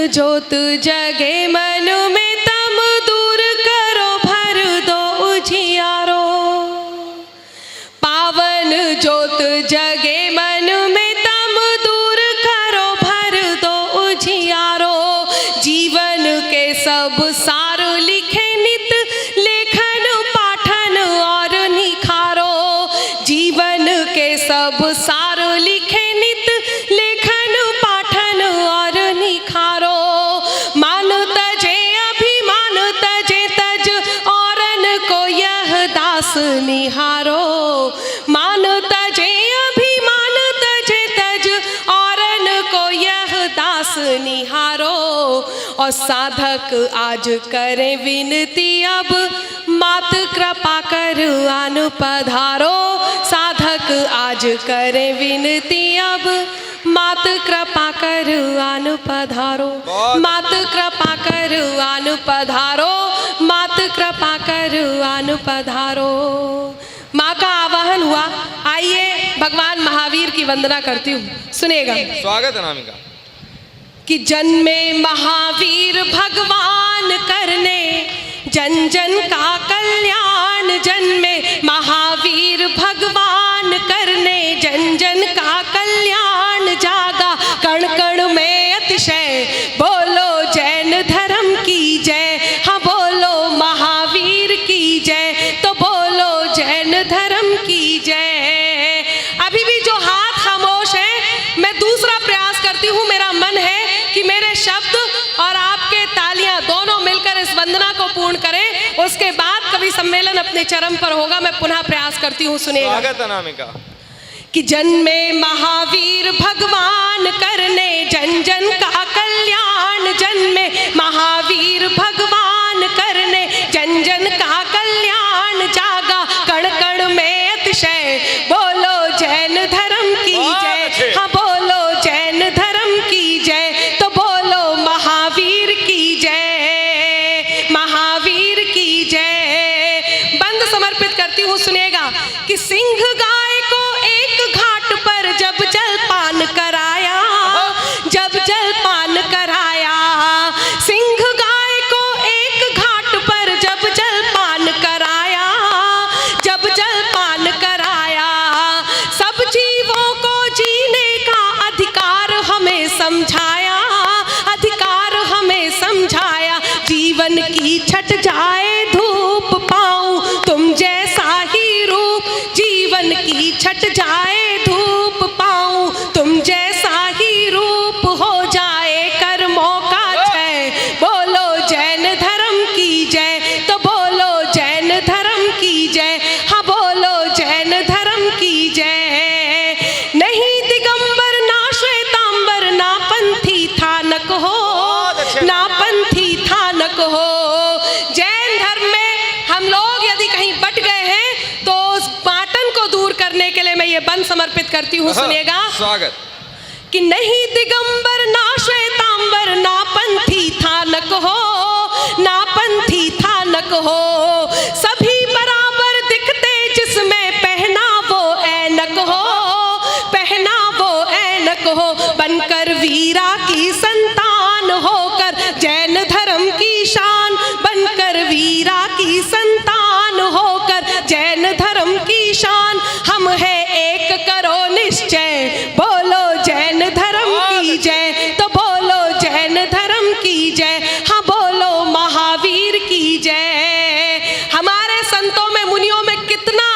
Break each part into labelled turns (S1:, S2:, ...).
S1: ज्योत जगे मन में तम दूर करो भर दो उजियारो। पावन ज्योत जगे मन में तम दूर करो भर दो उजियारो। जीवन के सब सार लिखे नित लेखन पाठन और निखारो। जीवन के सब सार लिखे नित लेखन पाठन और निखारो। मान तजे अभिमान तजे तज औरन को यह दास निहारो। मान तजे अभिमान तजे तज औरन को यह दास निहारो। और साधक आज करे विनती अब मात कृपा कर आन पधारो। साधक आज करे विनती अब मात कृपा कर आन पधारो। मात कृपा कर आन पधारो। मात कृपा कर आन पधारो। माँ का आवाहन हुआ। आइए भगवान महावीर की वंदना करती हूँ, सुनेगा।
S2: स्वागत है नामिका।
S1: कि जन्मे महावीर भगवान करने जन जन का कल्याण। जन्मे महावीर भगवान करने जन जन का कल्याण। जागा कण कण में अतिशय बोलो जैन धर्म की जय। हाँ बोलो महावीर की जय, तो बोलो जैन धर्म की जय। अभी भी जो हाथ खामोश है, मैं दूसरा प्रयास करती हूँ। मेरा मन है कि मेरे शब्द और आपके तालियां दोनों मिलकर इस वंदना को पूर्ण करें। उसके बाद कवि सम्मेलन अपने चरम पर होगा। मैं पुनः प्रयास करती हूँ, सुनिएगा।
S2: स्वागत है नामिका।
S1: कि जन्मे महावीर भगवान करने जन जन का कल्याण। जन्मे महावीर भगवान करने जन जन का कल्याण। जागा कण कण में अतिशय बोलो जैन धर्म की जय। हाँ बोलो जैन धर्म की जय, तो बोलो महावीर की जय। महावीर की जय। बंद समर्पित करती हूँ, सुनिएगा। कि सिंह गाय को एक घाट पर जब जलपान कराया। जब जलपान कराया। सिंह गाय को एक घाट पर जब जलपान कराया। जब जलपान कराया। सब जीवों को जीने का अधिकार हमें समझाया। अधिकार हमें समझाया। जीवन की छट जाए धूप पाऊं तुम जैसा ही रूप। जीवन की छट जाए धूप पाऊं तुम जैसा ही रूप। हो जाए कर्मों का क्षय बोलो जैन धर्म की जय, तो बोलो जैन धर्म की जय। हाँ बोलो जैन धर्म की जय। नहीं दिगंबर ना श्वेतांबर ना पंथी थानक हो। ना पंथी थानक हो। जैन धर्म में हम लोग यदि कहीं बट गए हैं तो उस बाटन को दूर करने के लिए मैं ये बंद समर्पित करती हूँ, सुनेगा।
S2: स्वागत।
S1: कि नहीं दिगंबर ना श्वेतांबर ना पंथी थानक हो। ना पंथी थानक हो। सभी बराबर दिखते जिसमें पहना वो ऐनक हो। पहना वो ऐनक हो। बनकर वीरा की संतान होकर जैन धर्म की शान। बनकर वीरा की संतान होकर जैन धर्म की शान। हम है एक करो निश्चय बोलो जैन धर्म की जय, तो बोलो जैन धर्म की जय। हाँ बोलो महावीर की जय। हमारे संतों में मुनियों में कितना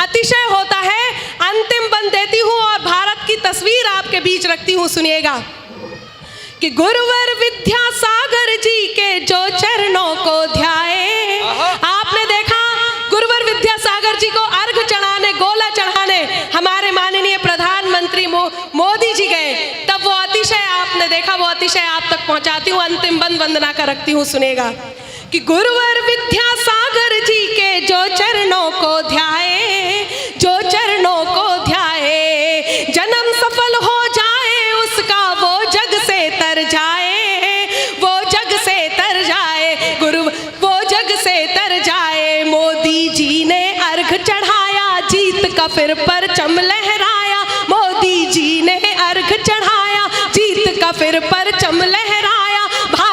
S1: अतिशय होता है। अंतिम बंद देती हूँ और भारत की तस्वीर आपके बीच रखती हूँ, सुनिएगा। कि गुरुवर विद्यासागर जी के जो चरणों को ध्याए। आपने देखा गुरुवर विद्यासागर जी को अर्घ चढ़ाने, गोला चढ़ाने हमारे माननीय प्रधानमंत्री मोदी जी गए, तब वो अतिशय आपने देखा, वो अतिशय आप तक पहुंचाती हूँ। अंतिम बंद वंदना कर रखती हूँ, सुनेगा। कि गुरुवर विद्यासागर जी के जो चरणों को ध्याए। जो चरणों को ध्याए। जन्म सफल हो जाए उसका वो जग से तर जाए। वो जग से तर जाए। गुरु वो जग से तर जाए। मोदी जी ने अर्घ चढ़ाया जीत का फिर परचम लहराया। मोदी जी ने अर्घ चढ़ाया जीत का फिर परचम लहराया।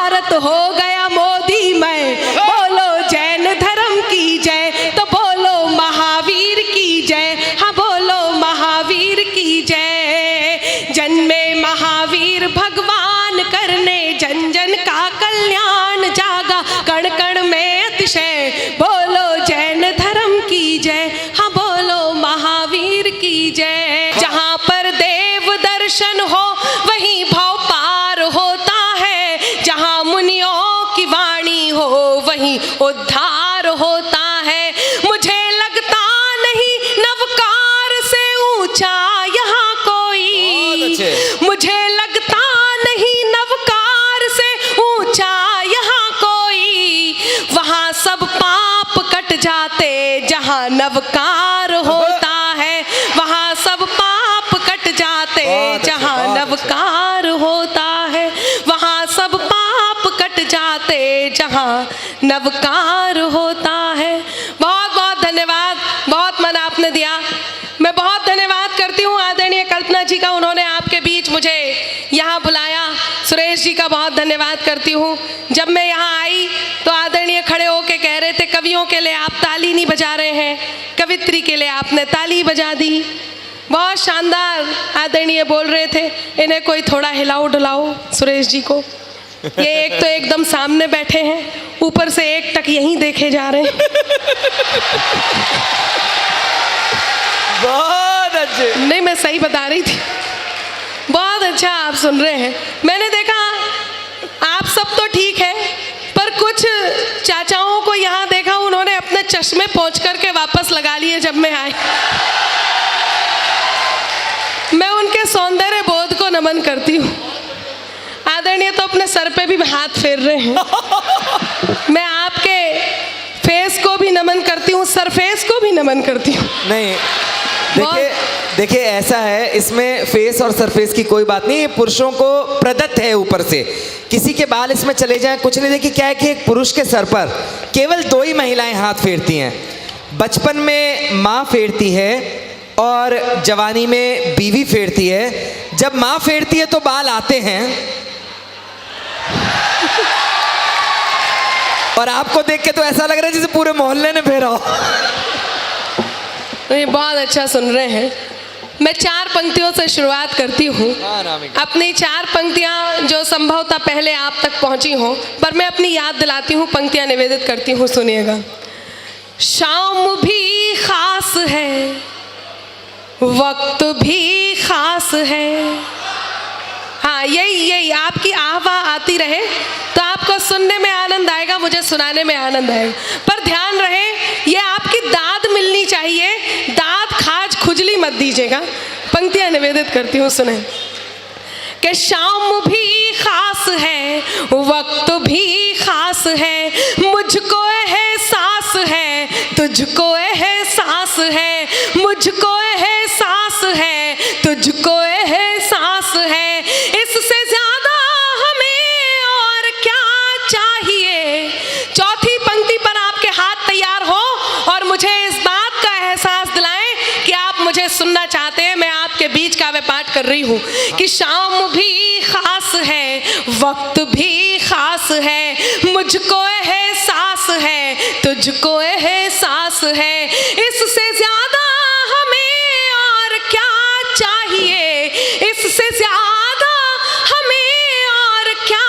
S1: भारत हो गया मोदी मैं, बोलो जैन धर्म की जय, तो बोलो महावीर की जय, हाँ बोलो महावीर की जय। जन्मे महावीर भगवान करने जन जन का कल्याण, जागा कण कण में अतिशय, बोलो जैन धर्म की जय, हाँ बोलो महावीर की जय। जहाँ पर देव दर्शन हो वहीं भव पार होता है, जहाँ मुनियों की वाणी हो वहीं उद्धार होता है। मुझे लगता नहीं नवकार से ऊंचा यहाँ कोई, मुझे लगता नहीं नवकार से ऊंचा यहाँ कोई, वहाँ सब पाप कट जाते जहाँ नवकार होता है, वहाँ सब पाप कट जाते जहाँ नवकार होता है, वहाँ सब पाप कट जाते जहाँ नवकार होता है। बहुत बहुत धन्यवाद, बहुत मन आपने दिया। मैं बहुत धन्यवाद करती हूँ आदरणीय कल्पना जी का, उन्होंने आपके बीच मुझे यहाँ बुलाया। सुरेश जी का बहुत धन्यवाद करती हूँ। जब मैं यहाँ आई तो आदरणीय खड़े होके कह रहे थे कवियों के लिए आप ताली नहीं बजा रहे हैं, कवित्री के लिए आपने ताली बजा दी। बहुत शानदार आदरणीय बोल रहे थे, इन्हें कोई थोड़ा हिलाओ डुलाओ सुरेश जी को। ये एक तो एकदम सामने बैठे हैं, ऊपर से एक टक यहीं देखे जा रहे हैं।
S2: बहुत अच्छे।
S1: नहीं, मैं सही बता रही थी। बहुत अच्छा आप सुन रहे हैं। मैंने देखा आप सब तो ठीक है, पर कुछ चाचाओं को यहाँ देखा, उन्होंने अपने चश्मे पोंछ करके वापस लगा लिए जब मैं आई। मैं उनके सौंदर्य बोध को नमन करती हूँ। आदरणीय तो अपने सर पे भी हाथ फेर रहे हैं। मैं आपके फेस को भी नमन करती हूँ, सरफेस को भी नमन करती हूँ।
S2: नहीं, देखिए ऐसा है, इसमें फेस और सरफेस की कोई बात नहीं, ये पुरुषों को प्रदत्त है ऊपर से। किसी के बाल इसमें चले जाएं कुछ नहीं। देखिए क्या है कि एक पुरुष के सर पर केवल 2 ही महिलाएं हाथ फेरती हैं। बचपन में माँ फेरती है और जवानी में बीवी फेरती है। जब माँ फेरती है तो बाल आते हैं और आपको देख के तो ऐसा लग रहा है जैसे पूरे मोहल्ले ने फेरा हो।
S1: ये बहुत अच्छा सुन रहे हैं। मैं 4 पंक्तियों से शुरुआत करती हूँ। अपनी 4 पंक्तियाँ जो संभवतः पहले आप तक पहुँची हों, पर मैं अपनी याद दिलाती हूँ, पंक्तियाँ निवेदित करती हूँ, सुनिएगा। शाम भी खास है, वक्त भी खास है। हाँ, यही आपकी आवाज़ आती रहे तो आपको सुनने में आनंद आएगा, मुझे सुनाने में आनंद आएगा। पर ध्यान रहे, ये आपकी दाद मिलनी चाहिए, दाद खाज खुजली मत दीजिएगा। पंक्तियाँ निवेदित करती हूँ, सुने। कि शाम भी खास है, वक्त भी खास है, मुझको एहसास है, तुझको एहसास है, मुझको एहसास है, तुझको एहसास है। इससे ज्यादा हमें और क्या चाहिए। चौथी पंक्ति पर आपके हाथ तैयार हो और मुझे इस बात का एहसास दिलाएं कि आप मुझे सुनना चाहते हैं। मैं आपके बीच काव्य पाठ कर रही हूँ कि शाम भी खास है, वक्त भी खास है, मुझको एहसास है, तुझको एहसास है। इससे ज्यादा हमें और क्या चाहिए, इससे ज्यादा हमें और क्या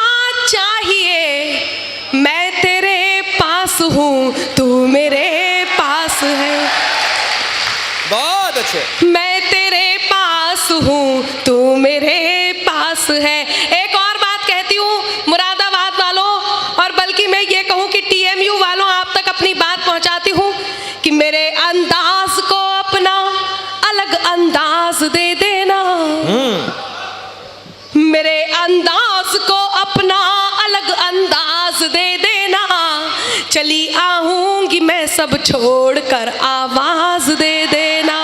S1: चाहिए। मैं तेरे पास हूँ, तू मेरे पास है।
S2: बहुत अच्छे।
S1: मैं तेरे पास हूँ, तू मेरे पास है। एक और बात कहती हूँ मुरादाबाद वालों, और बल्कि मैं ये कहूँ कि TMU वालों, आप तक अपनी बात पहुँचाती हूँ कि मेरे अंदाज को अपना अलग अंदाज दे देना। मेरे अंदाज को अपना अलग अंदाज दे देना। चली आऊंगी मैं सब छोड़कर आवाज दे देना।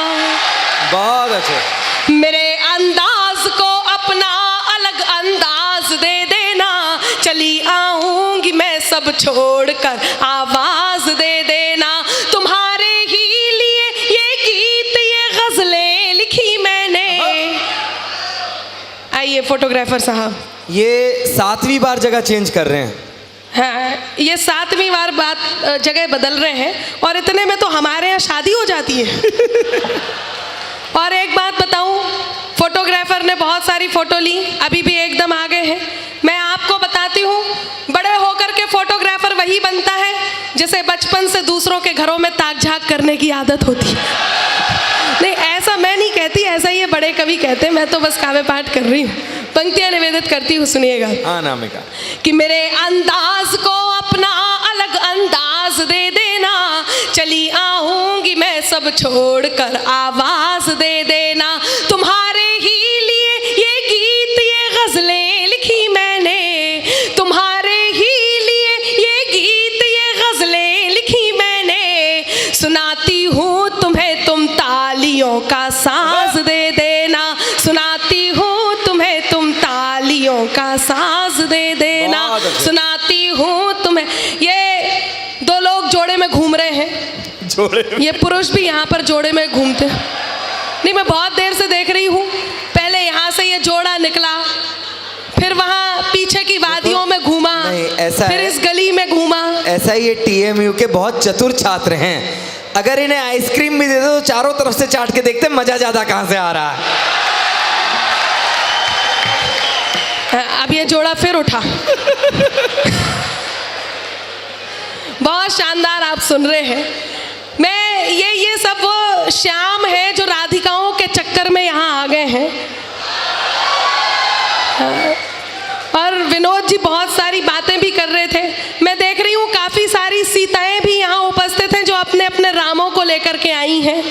S2: बहुत अच्छे।
S1: मेरे अंदाज को अपना अलग अंदाज दे देना। चली आऊंगी मैं सब छोड़कर आवाज दे देना। तुम्हारे ही लिए ये गीत, ये गजलें लिखी मैंने। आइए फोटोग्राफर साहब।
S2: ये 7वीं बार जगह चेंज कर रहे हैं।
S1: हाँ, ये 7वीं बार जगह बदल रहे हैं और इतने में तो हमारे यहाँ शादी हो जाती है। और एक बात बताऊं, फोटोग्राफर ने बहुत सारी फोटो ली, अभी भी एकदम आगे हैं। मैं आपको बताती हूँ, बड़े होकर के फोटोग्राफर वही बनता है जिसे बचपन से दूसरों के घरों में ताक झाक करने की आदत होती है। नहीं, ऐसा मैं नहीं कहती, ऐसा ये बड़े कवि कहते हैं, मैं तो बस काव्य पाठ कर रही हूँ। पंक्तियां निवेदित करती हूँ, सुनिएगा।
S2: हाँ, नामिका।
S1: कि मेरे अंदाज को अपना अलग अंदाज दे देना, चली आऊंगी मैं सब छोड़कर आवाज दे देना। तुम्हारे ही लिए ये गीत ये गजलें लिखी मैंने, तुम्हारे ही लिए ये गीत ये गजलें लिखी मैंने। सुनाती हूँ तुम्हें तुम तालियों का साज दे देना, सुनाती हूँ तुम्हें तुम तालियों का साज दे देना, सुनाती हूँ तुम्हें। ये 2 लोग जोड़े में घूम रहे हैं, जोड़े में। ये पुरुष भी यहाँ पर जोड़े में घूमते हैं। नहीं, मैं बहुत देर से देख रही हूँ। पहले यहाँ से ये जोड़ा निकला, फिर वहाँ पीछे की वादियों में घूमा, फिर इस गली में घूमा।
S2: ऐसा ये TMU के बहुत चतुर छात्र हैं। अगर इन्हें आइसक्रीम भी दे दो तो चारों तरफ से चाट के देखते मजा ज्यादा कहाँ से आ रहा है।
S1: अब ये जोड़ा फिर उठा। बहुत शानदार आप सुन रहे हैं। मैं ये सब वो श्याम है जो राधिकाओं के चक्कर में यहाँ आ गए हैं। और विनोद जी बहुत सारी बातें भी कर रहे थे। मैं देख रही हूँ काफ़ी सारी सीताएं भी यहाँ उपस्थित हैं जो अपने अपने रामों को लेकर के आई हैं।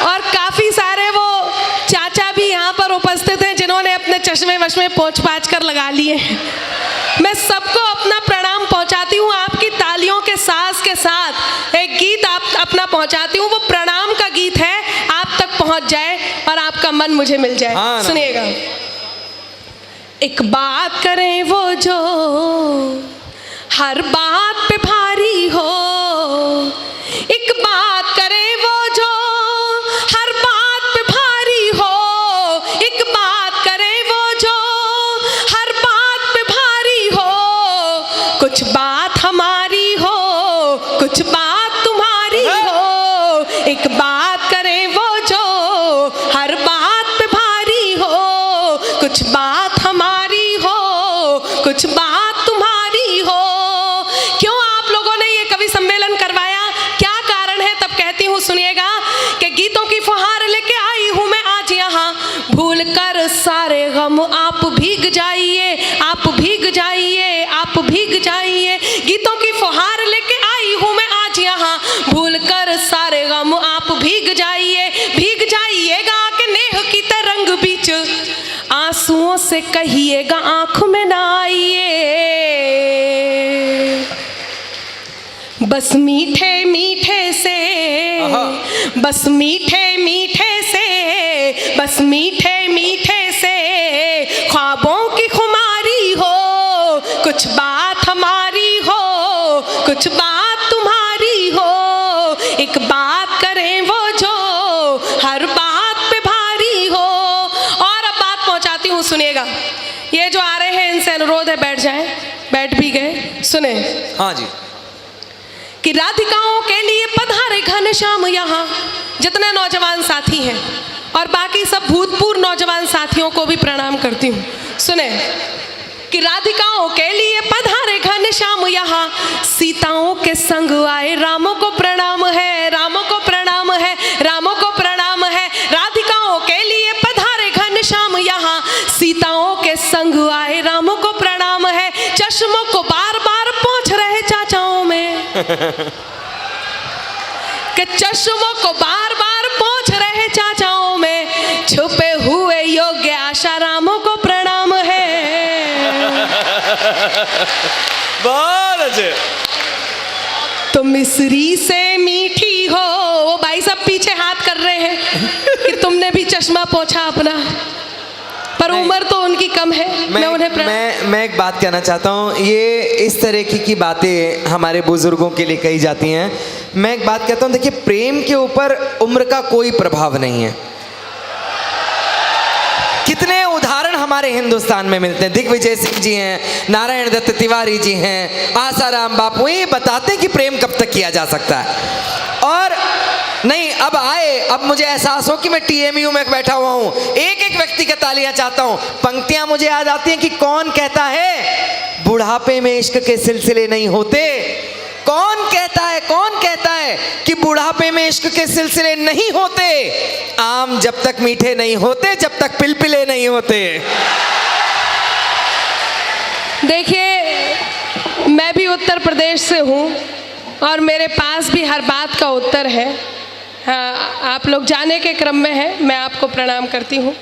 S1: और काफ़ी सारे वो चाचा भी यहाँ पर उपस्थित हैं जिन्होंने अपने चश्मे वश्मे पोंछ पाछ कर लगा लिए हैं। मैं सबको अपना प्रणाम पहुँचाती हूँ। आपकी तालियों के साथ एक गीत आप अपना पहुँचाती हूँ, वो प्रणाम का गीत है, आप तक पहुँच जाए और आपका मन मुझे मिल जाए।
S2: हाँ,
S1: सुनिएगा। एक बात करें वो जो हर बात पे भारी हो, एक बात करें वो जो हर बात पे भारी हो, एक बात करें वो जो हर बात पे भारी हो। कुछ बात हमारी हो, कुछ बात तुम्हारी हो, एक बात करें वो जो हर बात पे भारी हो। कुछ बात हमारी हो, कुछ बात तुम्हारी हो। क्यों आप लोगों ने ये कवि सम्मेलन करवाया, क्या कारण है? तब कहती हूँ, सुनिएगा कि गीतों की फुहार लेके आई हूँ मैं आज यहाँ। भूल कर सारे गम आप भीग जाइए, आप भीग जाइए, आप भीग जाइए। गीतों की फुहार लेके आई हूँ मैं आज यहाँ। भूल कर सारे गम आप भीग जाइए, भीग जाइएगा कि नेह की तरंग बीच आंसुओं से कहिएगा आंख में ना आइए। बस मीठे मीठे से, बस मीठे मीठे से, बस मीठे मीठे से ख्वाबों की खुमारी हो। कुछ बात हमारी हो, कुछ बात तुम्हारी हो, एक बात करें वो जो हर बात पे भारी हो। और अब बात पहुंचाती हूँ, सुनिएगा। ये जो आ रहे हैं इनसे अनुरोध है बैठ जाएं, बैठ भी गए। सुने।
S2: हाँ जी।
S1: कि राधिकाओं के लिए पधारे घनश्याम यहाँ, जितने नौजवान साथी हैं और बाकी सब भूतपूर्व नौजवान साथियों को भी प्रणाम करती हूँ। सुने कि राधिकाओं के लिए पधारे घनश्याम यहाँ, सीताओं के संग आए रामों को प्रणाम है, रामों को प्रणाम है, रामों को प्रणाम है। राधिकाओं के लिए पधारे घनश्याम यहाँ, सीताओं के संग आए रामों को प्रणाम है। चश्मों को बार बार पोंछ रहे चाचाओं में, कि चश्मों को बार बार पोंछ रहे चाचाओं में, छुपे हुए योग्य आशा रामों को प्रणाम है।
S2: बहुत अच्छे।
S1: तो मिस्री से मीठी हो, वो भाई सब पीछे हाथ कर रहे हैं कि तुमने भी चश्मा पोंछा अपना, पर उम्र तो उनकी कम है। मैं उन्हें
S2: मैं एक बात कहना चाहता हूँ। ये इस तरह की बातें हमारे बुजुर्गों के लिए कही जाती हैं। मैं एक बात कहता हूँ, देखिए, प्रेम के ऊपर उम्र का कोई प्रभाव नहीं है। कितने उदाहरण हमारे हिंदुस्तान में मिलते हैं। दिग्विजय सिंह जी हैं, नारायण दत्त तिवारी जी हैं, आसाराम बापू, ये बताते हैं कि प्रेम कब तक किया जा सकता है। और नहीं, अब आए, अब मुझे एहसास हो कि मैं TMU में बैठा हुआ हूं, एक एक व्यक्ति का तालियां चाहता हूं। पंक्तियां मुझे याद आती हैं कि कौन कहता है बुढ़ापे में इश्क के सिलसिले नहीं होते। कौन कहता है कि बुढ़ापे में इश्क के सिलसिले नहीं होते। आम जब तक मीठे नहीं होते, जब तक पिलपिले नहीं होते।
S1: देखिए, मैं भी उत्तर प्रदेश से हूँ और मेरे पास भी हर बात का उत्तर है। हाँ, आप लोग जाने के क्रम में हैं, मैं आपको प्रणाम करती हूँ।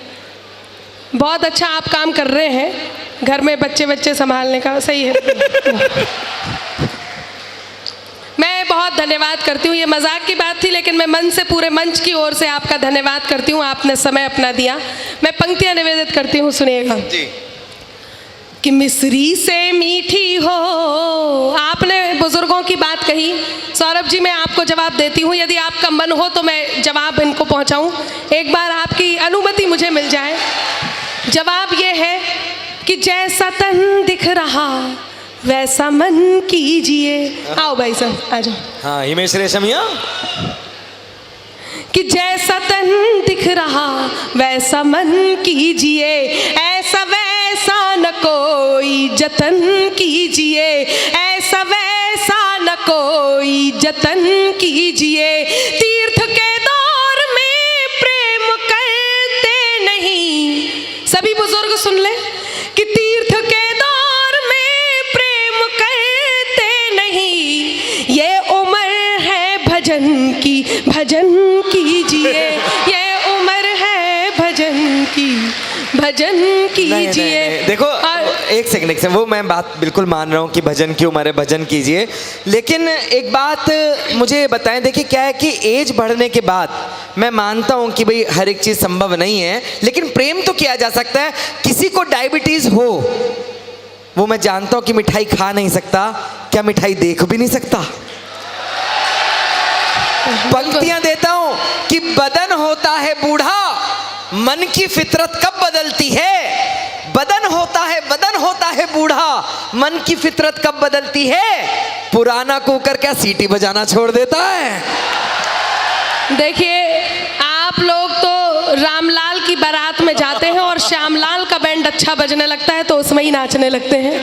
S1: बहुत अच्छा आप काम कर रहे हैं, घर में बच्चे संभालने का, सही है। मैं बहुत धन्यवाद करती हूँ। ये मजाक की बात थी, लेकिन मैं मन से, पूरे मंच की ओर से आपका धन्यवाद करती हूँ। आपने समय अपना दिया। मैं पंक्तियाँ निवेदित करती हूँ, सुनिएगा
S2: जी।
S1: कि मिस्री से मीठी हो, आपने बुजुर्गों की बात कही। सौरभ जी, मैं आपको जवाब देती हूँ, यदि आपका मन हो तो मैं जवाब इनको पहुँचाऊँ। एक बार आपकी अनुमति मुझे मिल जाए। जवाब ये है कि जैसा तन दिख रहा वैसा मन कीजिए। आओ भाई साहब, आ जाओ।
S2: हाँ, हिमेश रेशमिया।
S1: कि जैसा तन दिख रहा वैसा मन कीजिए, ऐसा वैसा न कोई जतन कीजिए, ऐसा वैसा न कोई जतन कीजिए। तीर्थ के दौर में प्रेम करते नहीं। सभी बुजुर्ग सुन ले कि तीर्थ के दौर में प्रेम करते नहीं। ये उम्र है भजन की, भजन कीजिए। ये उम्र है भजन की, भजन कीजिए।
S2: देखो, एक सेकंड, वो मैं बात बिल्कुल मान रहा हूँ कि भजन की उम्र है, भजन कीजिए। लेकिन एक बात मुझे बताएं, देखिए क्या है कि एज बढ़ने के बाद मैं मानता हूँ कि भाई हर एक चीज़ संभव नहीं है, लेकिन प्रेम तो किया जा सकता है। किसी को डायबिटीज़ हो, वो मैं जानता हूँ कि मिठाई खा नहीं सकता, क्या मिठाई देख भी नहीं सकता? पंक्तियां देता हूं कि बदन होता है बूढ़ा, मन की फितरत कब बदलती है। बदन होता है बूढ़ा, मन की फितरत कब बदलती है। पुराना कुकर क्या सीटी बजाना छोड़ देता है।
S1: देखिए, आप लोग तो रामलाल की बारात में जाते हैं और श्यामलाल का बैंड अच्छा बजने लगता है तो उसमें ही नाचने लगते हैं।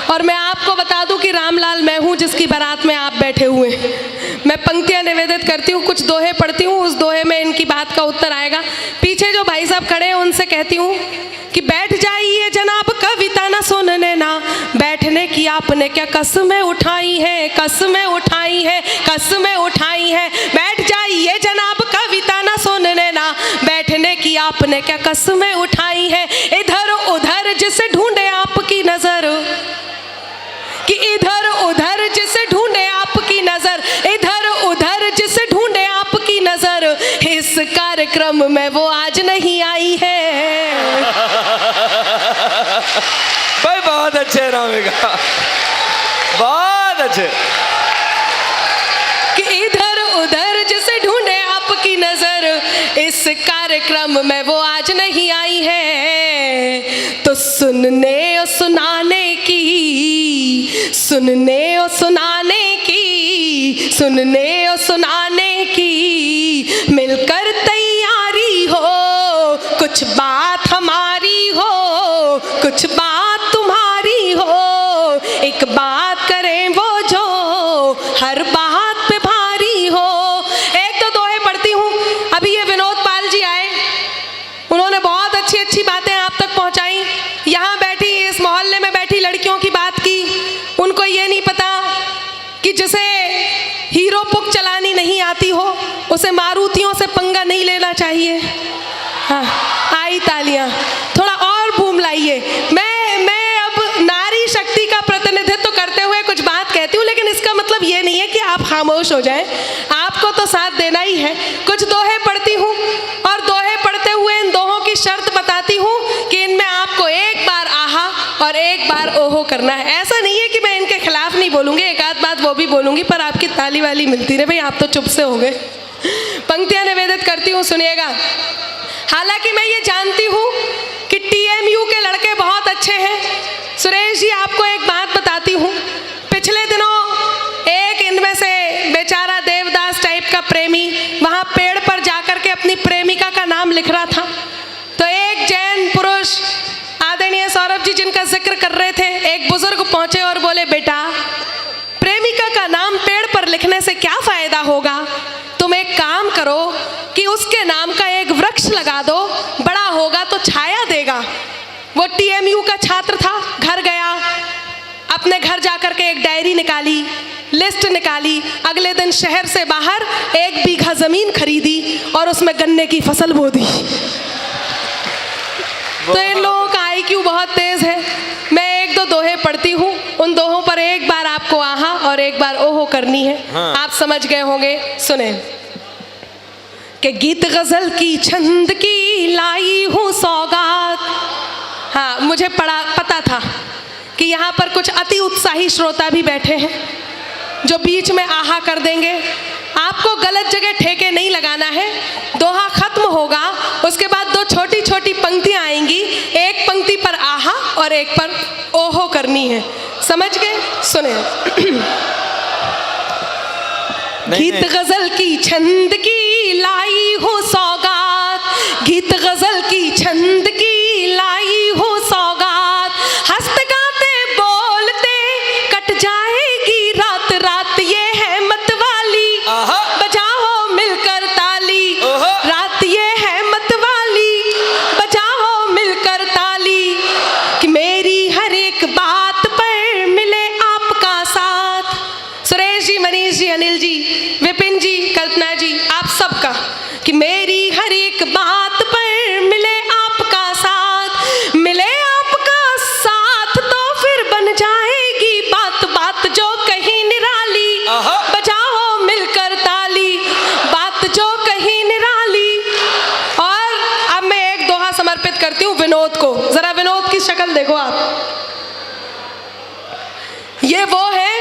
S1: और मैं आपको बता दूं कि रामलाल मैं हूं जिसकी बारात में आप बैठे हुए हैं। मैं पंक्तियां निवेदित करती हूँ, कुछ दोहे पढ़ती हूँ, उस दोहे में इनकी बात का उत्तर आएगा। पीछे जो भाई साहब खड़े हैं उनसे कहती हूँ कि बैठ जाइए जनाब, कविता ना सुनने ना, बैठने की आपने क्या कसमें उठाई हैं, कसमें उठाई हैं, कसमें उठाई हैं। बैठ जाइए जनाब, कविता ना सुनने ना, बैठने की आपने क्या कसमें उठाई हैं। इधर उधर जिसे ढूंढे आपकी नजर, कि इधर उधर जिसे ढूंढे आपकी नजर, इधर उधर जिसे ढूंढे आपकी नजर, इस कार्यक्रम में वो आज नहीं आई है।
S2: भाई बहुत अच्छे रामिका, बहुत अच्छे।
S1: कि इधर उधर जिसे ढूंढे आपकी नजर, इस कार्यक्रम में वो आज नहीं आई है। तो सुनने और सुनाने की, सुनने और सुनाने की, सुनने और सुनाने की मिलकर तैयारी हो। कुछ बात हमारी हो, कुछ बात तुम्हारी हो, एक बात करें वो जो हर बात पे भारी हो। एक तो दोहे पढ़ती हूँ। अभी ये विनोद पाल जी आए, उन्होंने बहुत अच्छी अच्छी बातें आप तक पहुँचाई। यहाँ बैठी, इस मोहल्ले में बैठी लड़कियों की बात की। उनको ये नहीं पता कि जिसे हीरो पुक चलानी नहीं आती हो उसे मारुतियों से पंगा नहीं लेना चाहिए। हाँ, आई तालियां, थोड़ा और बूम लाइए। मैं अब नारी शक्ति का प्रतिनिधित्व करते हुए कुछ बात कहती हूँ, लेकिन इसका मतलब ये नहीं है कि आप खामोश हो जाएं। आपको तो साथ देना ही है। कुछ दोहे पढ़ती हूँ और दोहे पढ़ते हुए इन दोहों की शर्त बताती हूँ कि इनमें आपको एक बार आहा और एक बार ओहो करना है। ऐसा नहीं है कि मैं इनके खिलाफ नहीं बोलूँगी, एक आध बात वो भी बोलूँगी, पर आपकी ताली वाली मिलती रहे। भाई आप तो चुप से हो गए। पंक्तियाँ निवेदित करती हूँ, सुनिएगा। हालांकि मैं ये जानती हूँ कि TMU के लड़के बहुत अच्छे हैं। सुरेश जी, आपको एक बात बताती हूँ, पिछले दिनों एक इनमें से बेचारा देवदास टाइप का प्रेमी वहाँ पेड़ पर जाकर के अपनी प्रेमिका का नाम लिख रहा था, तो एक जैन पुरुष आदरणीय सौरभ जी जिनका जिक्र कर रहे थे, एक बुजुर्ग पहुंचे और बोले, बेटा प्रेमिका का नाम पेड़ पर लिखने से क्या फायदा होगा, तुम एक काम करो कि उसके नाम का एक वृक्ष लगा दो, बड़ा होगा तो छाया देगा। वो TMU का छात्र था, घर गया, अपने घर जाकर के एक डायरी निकाली, लिस्ट निकाली, अगले दिन शहर से बाहर 1 बीघा जमीन खरीदी और उसमें गन्ने की फसल बो दी। तो इन लोगों का IQ बहुत तेज है। मैं 1-2 दोहे पढ़ती हूँ, उन दोहों पर एक बार आपको आहा और एक बार ओहो करनी है। हाँ। आप समझ गए होंगे, सुने कि गीत गजल की छंद की लाई हूँ सौगात। हाँ, मुझे पता था कि यहाँ पर कुछ अति उत्साही श्रोता भी बैठे हैं जो बीच में आहा कर देंगे। आपको गलत जगह ठेके नहीं लगाना है। दोहा खत्म होगा, उसके बाद 2 छोटी छोटी पंक्तियां आएंगी, एक पंक्ति पर आहा और एक पर ओहो करनी है। समझ गए? सुने। गीत गजल की छंद की लाई हो सौगात, गीत गजल की छंद की लाई हो सौगात, हंसते गाते बोलते कट जाएगी रात रात, ये है मत वाली, बजाओ मिलकर ताली, रात ये है मत वाली, बजाओ मिलकर ताली, कि मेरी हर एक बात पर मिले आपका साथ। सुरेश जी, मनीष जी, अनिल जी, विपिन जी, कल्पना जी, आप सबका, कि मेरी हर एक बात पर मिले आपका साथ, मिले आपका साथ तो फिर बन जाएगी बात बात जो कहीं निराली, बजाओ मिलकर ताली, बात जो कहीं निराली। और अब मैं एक दोहा समर्पित करती हूँ विनोद को। जरा विनोद की शक्ल देखो आप। ये वो है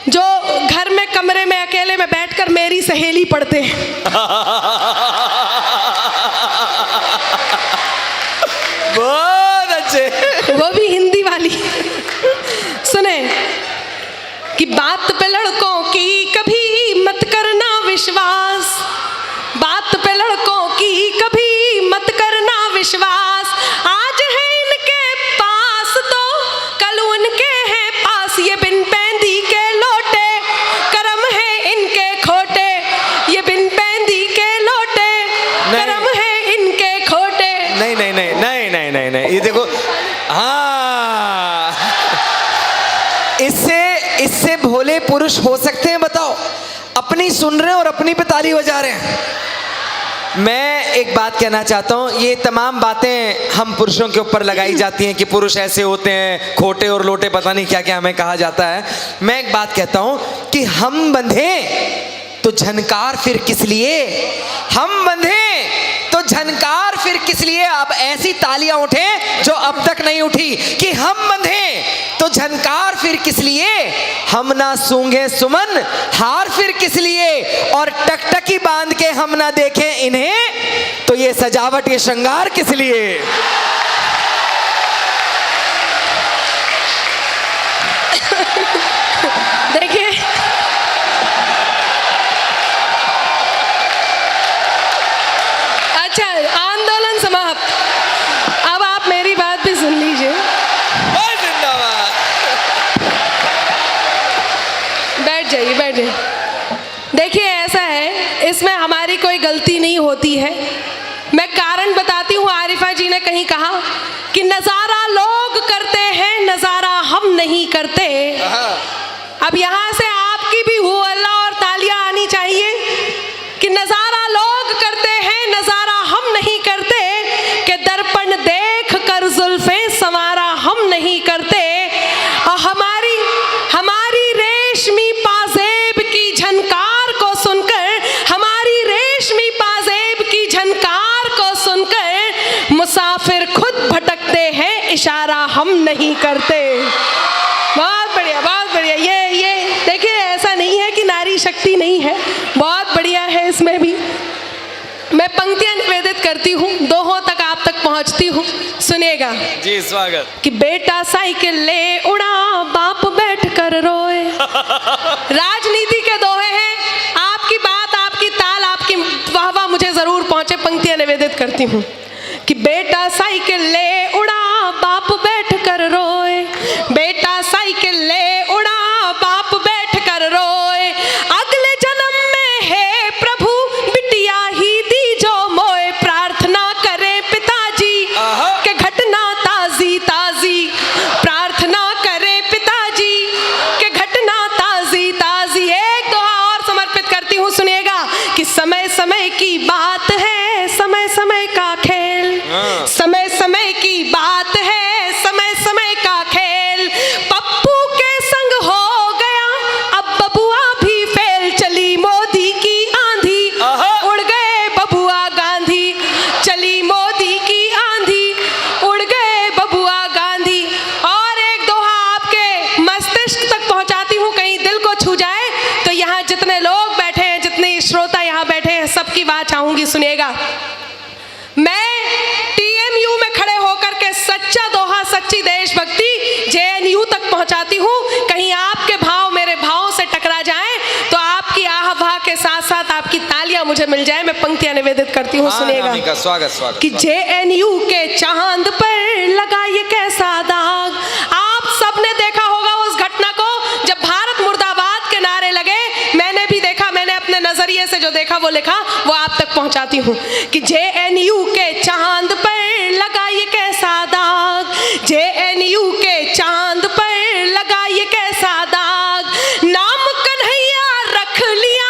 S1: जो घर में कमरे में अकेले में बैठकर मेरी सहेली पढ़ते हैं।
S2: बहुत अच्छे।
S1: वो भी हिंदी वाली। सुने कि बात पे लड़कों की कभी मत करना विश्वास, बात पे लड़कों की कभी मत करना विश्वास, आज है इनके पास तो कल उनके हैं पास, ये बिन पैंदी के लोटे करम है इनके खोटे, ये बिन पैंदी के लोटे करम है इनके खोटे।
S2: नहीं नहीं नहीं नहीं नहीं नहीं नहीं, ये देखो, हाँ, इससे भोले पुरुष हो सकते हैं? बताओ, अपनी सुन रहे हैं और अपनी पे ताली बजा रहे हैं। मैं एक बात कहना चाहता हूँ, ये तमाम बातें हम पुरुषों के ऊपर लगाई जाती हैं कि पुरुष ऐसे होते हैं, खोटे और लोटे, पता नहीं क्या क्या हमें कहा जाता है। मैं एक बात कहता हूँ कि हम बंधे तो झनकार फिर किस लिए, हम बंधे तो झनकार फिर किस लिए। अब ऐसी तालियां उठे जो अब तक नहीं उठी कि हम बंधे तो झनकार फिर किस लिए, हम ना सूंघे सुमन हार फिर किस लिए, और टकटकी बांध के हम ना देखें इन्हें तो ये सजावट ये श्रृंगार किस लिए।
S1: देखिए, अच्छा, आंदोलन समाप्त। अब आप मेरी बात भी सुन लीजिए। बैठ जाइए, बैठ जाइए। देखिए, ऐसा है, इसमें हमारी कोई गलती नहीं होती है। मैं कारण बताती हूँ। आरिफा जी ने कहीं कहा कि नजारा लोग करते हैं, नजारा हम नहीं करते। अब यहाँ से आपकी भी हो अल्लाह और तालियां आनी चाहिए कि नजारा लोग करते हैं, नजारा हम नहीं करते, कि दर्पण देख कर जुल्फे संवारा हम नहीं करते। और हमारी रेशमी पाजेब की झनकार को सुनकर, हमारी रेशमी पाजेब की झनकार को सुनकर मुसाफिर खुद भटकते हैं, इशारा हम नहीं करते। बहुत बढ़िया, बहुत बढ़िया। ये देखिए, ऐसा नहीं है कि नारी शक्ति नहीं है, बहुत बढ़िया है। इसमें भी मैं पंक्तियां निवेदित करती हूँ, दोहों तक आप तक पहुँचती हूँ, सुनिएगा।
S2: जी स्वागत।
S1: कि बेटा साइकिल ले उड़ा, बाप बैठ कर रोए। राजनीति के दोहे हैं, आपकी बात, आपकी ताल, आपकी वाहवाह मुझे जरूर पहुंचे। पंक्तियां निवेदित करती हूँ कि बेटा साइकिल ले उड़ा, बाप बैठ कर रोए। बेटा साइकिल ले उड़ा, बाप बैठ कर रोए। अगले जन्म में है प्रभु बिटिया ही दी जो मोए। प्रार्थना करें पिताजी के घटना ताजी ताजी। प्रार्थना करें पिताजी के घटना ताजी ताजी। एक दोहा और समर्पित करती हूँ, सुनिएगा। कि समय समय की बात है, समय समय का खेल। समय समय की बात है, समय समय का खेल। पप्पू के संग हो गया अब बबुआ भी फेल। चली मोदी की आंधी, उड़ गए बबुआ गांधी। चली मोदी की आंधी, उड़ गए बबुआ गांधी। और एक दोहा आपके मस्तिष्क तक पहुंचाती हूँ, कहीं दिल को छू जाए। तो यहाँ जितने लोग बैठे हैं, जितने श्रोता यहाँ बैठे हैं, सबकी बात चाहूंगी, सुनिएगा। मैं टीएमयू में खड़े होकर के सच्चा दोहा, सच्ची देशभक्ति जेएनयू तक पहुंचाती हूँ। कहीं आपके भाव मेरे भाव से टकरा जाएं तो आपकी आह वाह के साथ साथ आपकी तालियां मुझे मिल जाए। मैं पंक्तियां निवेदित करती हूँ, सुनिएगा।
S2: स्वागत स्वागत।
S1: कि जेएनयू के चांद पर लगा ये कैसा दाग। आप सबने देखा होगा उस घटना को, जब भारत मुर्दाबाद के नारे लगे। मैंने भी देखा, मैंने अपने नजरिए से जो देखा वो लिखा, वो आप तक पहुंचाती हूँ। कि जेएनयू के चांद पर लगा ये कैसा दाग। जेएनयू के चांद पर लगा ये कैसा दाग। नाम कन्हैया रख लिया,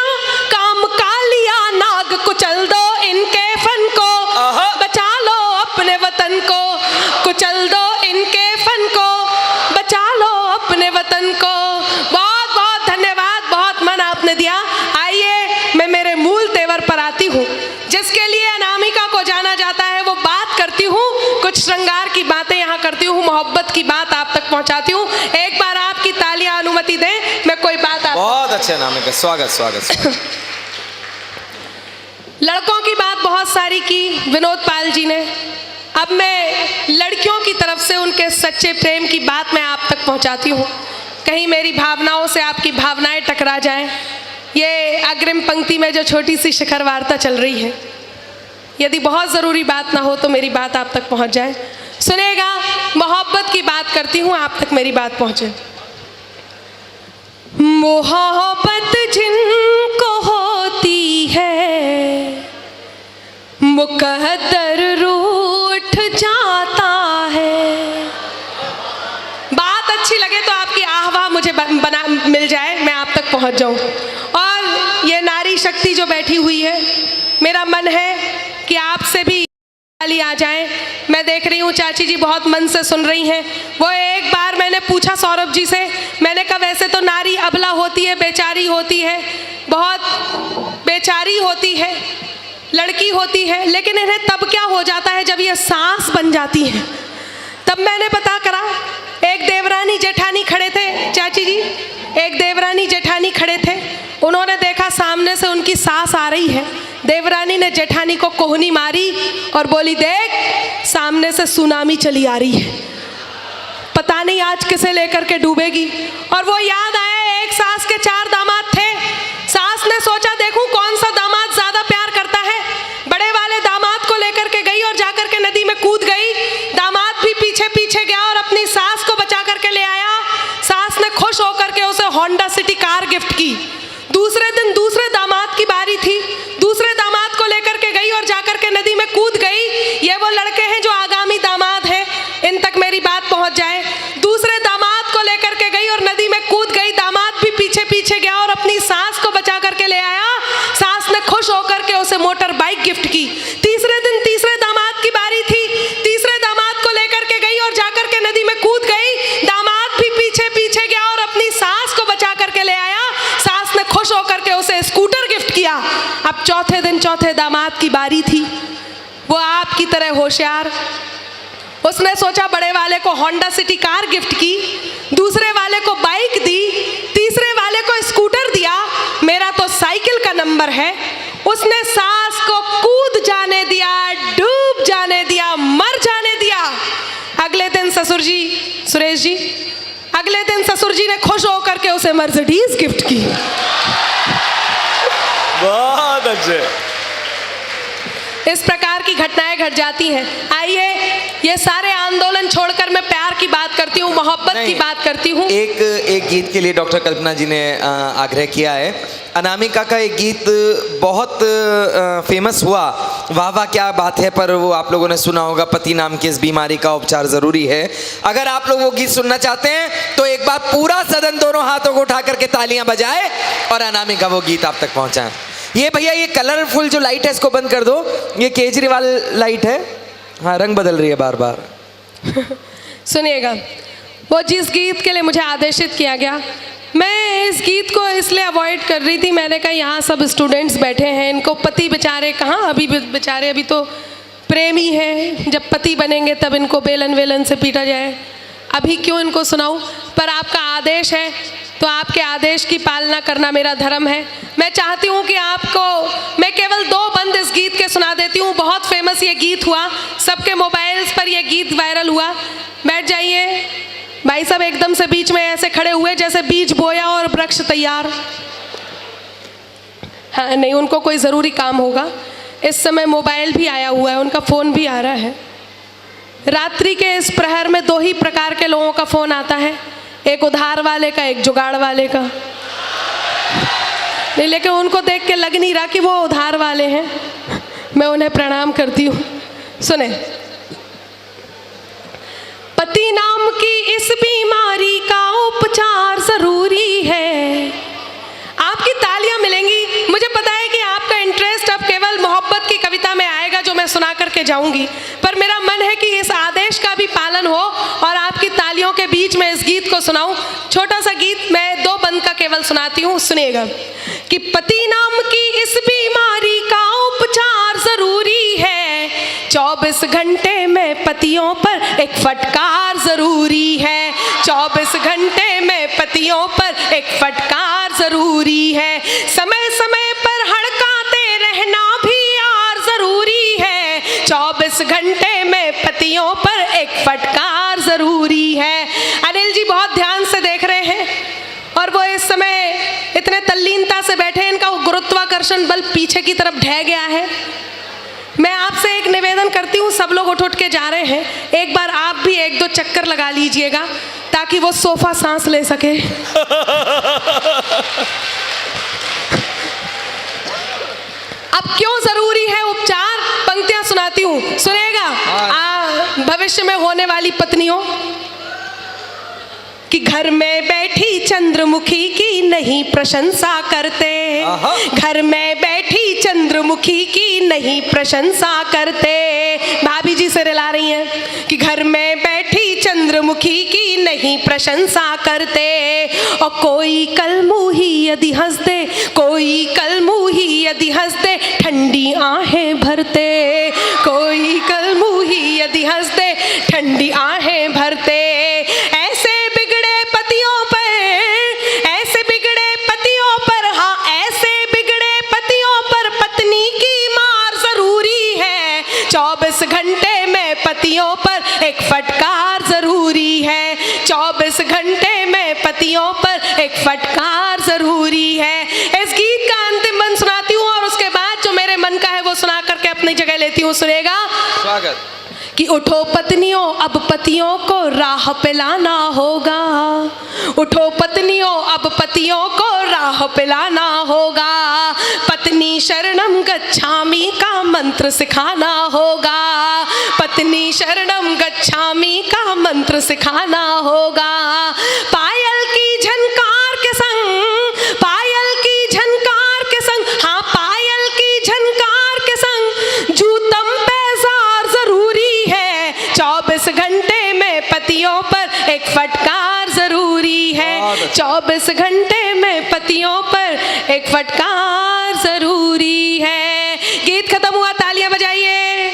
S1: काम का लिया नाग। कुचल दो इनके फन को, बचा लो अपने वतन को। कुचल दो इनके फन को, बचा लो अपने वतन को। बहुत बहुत धन्यवाद, बहुत मन आपने दिया। आइए मैं मेरे मूल तेवर पर आती हूँ, जिसके लिए अनामिका को जाना जाता है। वो बात करती हूँ, कुछ श्रृंगार की बातें यहाँ करती हूँ, मोहब्बत की बात आप तक पहुँचाती हूँ। एक बार आपकी तालियां अनुमति दें, मैं कोई बात आप।
S2: बहुत अच्छे अनामिका, स्वागत स्वागत।
S1: लड़कों की बात बहुत सारी की विनोद पाल जी ने। अब मैं लड़कियों की तरफ से उनके सच्चे प्रेम की बात मैं आप तक पहुँचाती हूँ। कहीं मेरी भावनाओं से आपकी भावनाएं टकरा जाएं। ये अग्रिम पंक्ति में जो छोटी सी शिखर वार्ता चल रही है, यदि बहुत ज़रूरी बात ना हो तो मेरी बात आप तक पहुंच जाए। सुनेगा, मोहब्बत की बात करती हूँ, आप तक मेरी बात पहुंचे। मोहब्बत जिनको होती है, मुकद्दर रूठ जाता है। बात अच्छी लगे तो आपकी आहवाह मुझे बना मिल जाए, मैं आप तक पहुंच जाऊं। और ये नारी शक्ति जो बैठी हुई है, मेरा मन है कि आपसे भी ताली आ जाए। मैं देख रही हूँ चाची जी बहुत मन से सुन रही हैं। वो एक बार मैंने पूछा सौरभ जी से, मैंने कहा वैसे तो नारी अबला होती है, बेचारी होती है, बहुत बेचारी होती है, लड़की होती है, लेकिन इन्हें तब क्या हो जाता है जब ये सास बन जाती है। तब मैंने पता करा, एक देवरानी जेठानी खड़े थे चाची जी, एक देवरानी जेठानी खड़े थे। उन्होंने देखा सामने से उनकी सास आ रही है। देवरानी ने जेठानी को कोहनी मारी और बोली, देख सामने से सुनामी चली आ रही है, पता नहीं आज किसे लेकर के डूबेगी। और वो याद आया, एक सास के 4 दामाद थे। सास ने सोचा देखूं कौन सा दामाद ज्यादा प्यार करता है। बड़े वाले दामाद को लेकर के गई और जाकर के नदी में कूद गई। दामाद भी पीछे पीछे गया और अपनी सास को बचा करके ले आया। सास ने खुश होकर के उसे होंडा सिटी कार गिफ्ट की। दूसरे दिन दूसरे दामाद की बारी थी। दूसरे दामाद को लेकर के गई और जाकर के नदी में कूद गई। ये वो लड़के हैं जो आगामी दामाद हैं, इन तक मेरी बात पहुंच जाए। दूसरे दामाद को लेकर के गई और नदी में कूद गई। दामाद भी पीछे पीछे गया और अपनी सास को बचा करके ले आया। सास ने खुश होकर के उसे मोटर बाइक गिफ्ट की। तीसरे दिन तीसरे दामाद की बारी थी। तीसरे दामाद को लेकर के गई और जाकर के नदी में कूद गई। दामाद भी पीछे पीछे गया और अपनी सास को बचा करके ले आया। सास ने खुश होकर के उसे स्कूटर गिफ्ट किया। अब चौथे दिन चौथे दामाद की बारी थी। वो आपकी तरह होशियार, उसने सोचा बड़े वाले को होंडा सिटी कार गिफ्ट की, दूसरे वाले को बाइक दी, तीसरे वाले को स्कूटर दिया, मेरा तो साइकिल का नंबर है। उसने सास को कूद जा सुरेश जी, अगले दिन ससुर जी ने खुश होकर के उसे मर्सिडीज गिफ्ट की।
S2: बहुत अच्छे।
S1: इस प्रकार की घटनाएं घट जाती हैं। आइए, ये सारे आंदोलन छोड़कर मैं प्यार की बात करती हूँ, मोहब्बत की बात करती हूँ।
S2: एक गीत के लिए डॉक्टर कल्पना जी ने आग्रह किया है। अनामिका का एक गीत बहुत फेमस हुआ, वाह वाह क्या बात है, पर वो आप लोगों ने सुना होगा, पति नाम की इस बीमारी का उपचार जरूरी है। अगर आप लोग वो गीत सुनना चाहते हैं तो एक बार पूरा सदन दोनों हाथों को उठा करके तालियां बजाए और अनामिका वो गीत आप तक पहुंचाएं। ये भैया, ये कलरफुल जो लाइट है इसको बंद कर दो, ये केजरीवाल लाइट है, हाँ रंग बदल रही है बार बार।
S1: सुनिएगा, वो जिस गीत के लिए मुझे आदेशित किया गया, मैं इस गीत को इसलिए अवॉइड कर रही थी। मैंने कहा यहाँ सब स्टूडेंट्स बैठे हैं, इनको पति बेचारे कहाँ, अभी बेचारे अभी तो प्रेमी हैं, जब पति बनेंगे तब इनको बेलन वेलन से पीटा जाए, अभी क्यों इनको सुनाऊं। पर आपका आदेश है तो आपके आदेश की पालना करना मेरा धर्म है। मैं चाहती हूँ कि आपको मैं केवल 2 बंद इस गीत के सुना देती हूँ। बहुत फेमस ये गीत हुआ, सबके मोबाइल्स पर ये गीत वायरल हुआ। बैठ जाइए भाई साहब, एकदम से बीच में ऐसे खड़े हुए जैसे बीज बोया और वृक्ष तैयार। हाँ नहीं, उनको कोई ज़रूरी काम होगा। इस समय मोबाइल भी आया हुआ है, उनका फ़ोन भी आ रहा है। रात्रि के इस प्रहर में 2 ही प्रकार के लोगों का फ़ोन आता है, एक उधार वाले का, एक जुगाड़ वाले का। नहीं, लेकिन उनको देख के लग नहीं रहा कि वो उधार वाले हैं। मैं उन्हें प्रणाम करती हूँ। सुने, पति नाम की इस बीमारी का उपचार जरूरी है। आपकी तालियां मिलेंगी। मुझे पता है कि आपका इंटरेस्ट अब केवल मोहब्बत की कविता में आएगा जो मैं सुना करके जाऊंगी, पर मेरा मन है कि इस आदेश का भी पालन हो और आपकी तालियों के बीच में इस गीत को सुनाऊं। छोटा सा गीत मैं 2 बंद का केवल सुनाती हूँ, सुनिएगा। कि पति नाम की इस बीमारी का उपचार जरूरी है, 24 घंटे में पतियों पर एक फटकार जरूरी है, 24 घंटे में पतियों पर एक फटकार जरूरी है, समय समय पर हड़काते रहना भी यार जरूरी है, 24 घंटे में पतियों पर एक फटकार जरूरी है। अनिल जी बहुत ध्यान से देख रहे हैं और वो इस समय इतने तल्लीनता से बैठे हैं, इनका गुरुत्वाकर्षण बल पीछे की तरफ ढह गया है। मैं आपसे एक निवेदन करती हूँ, सब लोग उठ के जा रहे हैं, एक बार आप भी 1-2 चक्कर लगा लीजिएगा ताकि वो सोफा सांस ले सके। अब क्यों जरूरी है उपचार, पंक्तियां सुनाती हूँ, सुनेगा। भविष्य में होने वाली पत्नियों कि घर में बैठी चंद्रमुखी की नहीं प्रशंसा करते, घर में बैठी चंद्रमुखी की नहीं प्रशंसा करते। भाभी जी से रिला रही हैं कि घर में बैठी चंद्रमुखी की नहीं प्रशंसा करते, और कोई कलमुही यदि हंस दे, कोई कलमुही यदि हंस दे ठंडी आहें भरते, कोई कलमुही यदि हंस दे ठंडी आहें भरते। ऐसे बिगड़े पतियों पर, ऐसे बिगड़े पतियों पर, हाँ ऐसे बिगड़े पतियों पर पत्नी की मार जरूरी है, 24 घंटे में पतियों पर एक फटकार जरूरी है, 24 घंटे में पतियों पर एक फटकार जरूरी है। इस गीत का अंतिम बंद सुनाती हूँ और उसके बाद जो मेरे मन का है वो सुना करके अपनी जगह लेती हूँ, सुनेगा।
S2: स्वागत।
S1: कि उठो पत्नियों अब पतियों को राह पे लाना होगा, उठो पत्नियों अब पतियों को राह पे लाना होगा, पत्नी शरणम गच्छामि का मंत्र सिखाना होगा, पत्नी शरणम गच्छामि का मंत्र सिखाना होगा। पायल की झनकार के संग, पायल की झनकार के संग, हाँ पायल की झनकार के संग जूतम पैजार जरूरी है, 24 घंटे में पतियों पर एक फटकार जरूरी है, 24 घंटे में पतियों पर एक फटकार जरूरी है। गीत खत्म हुआ, तालियां बजाइए।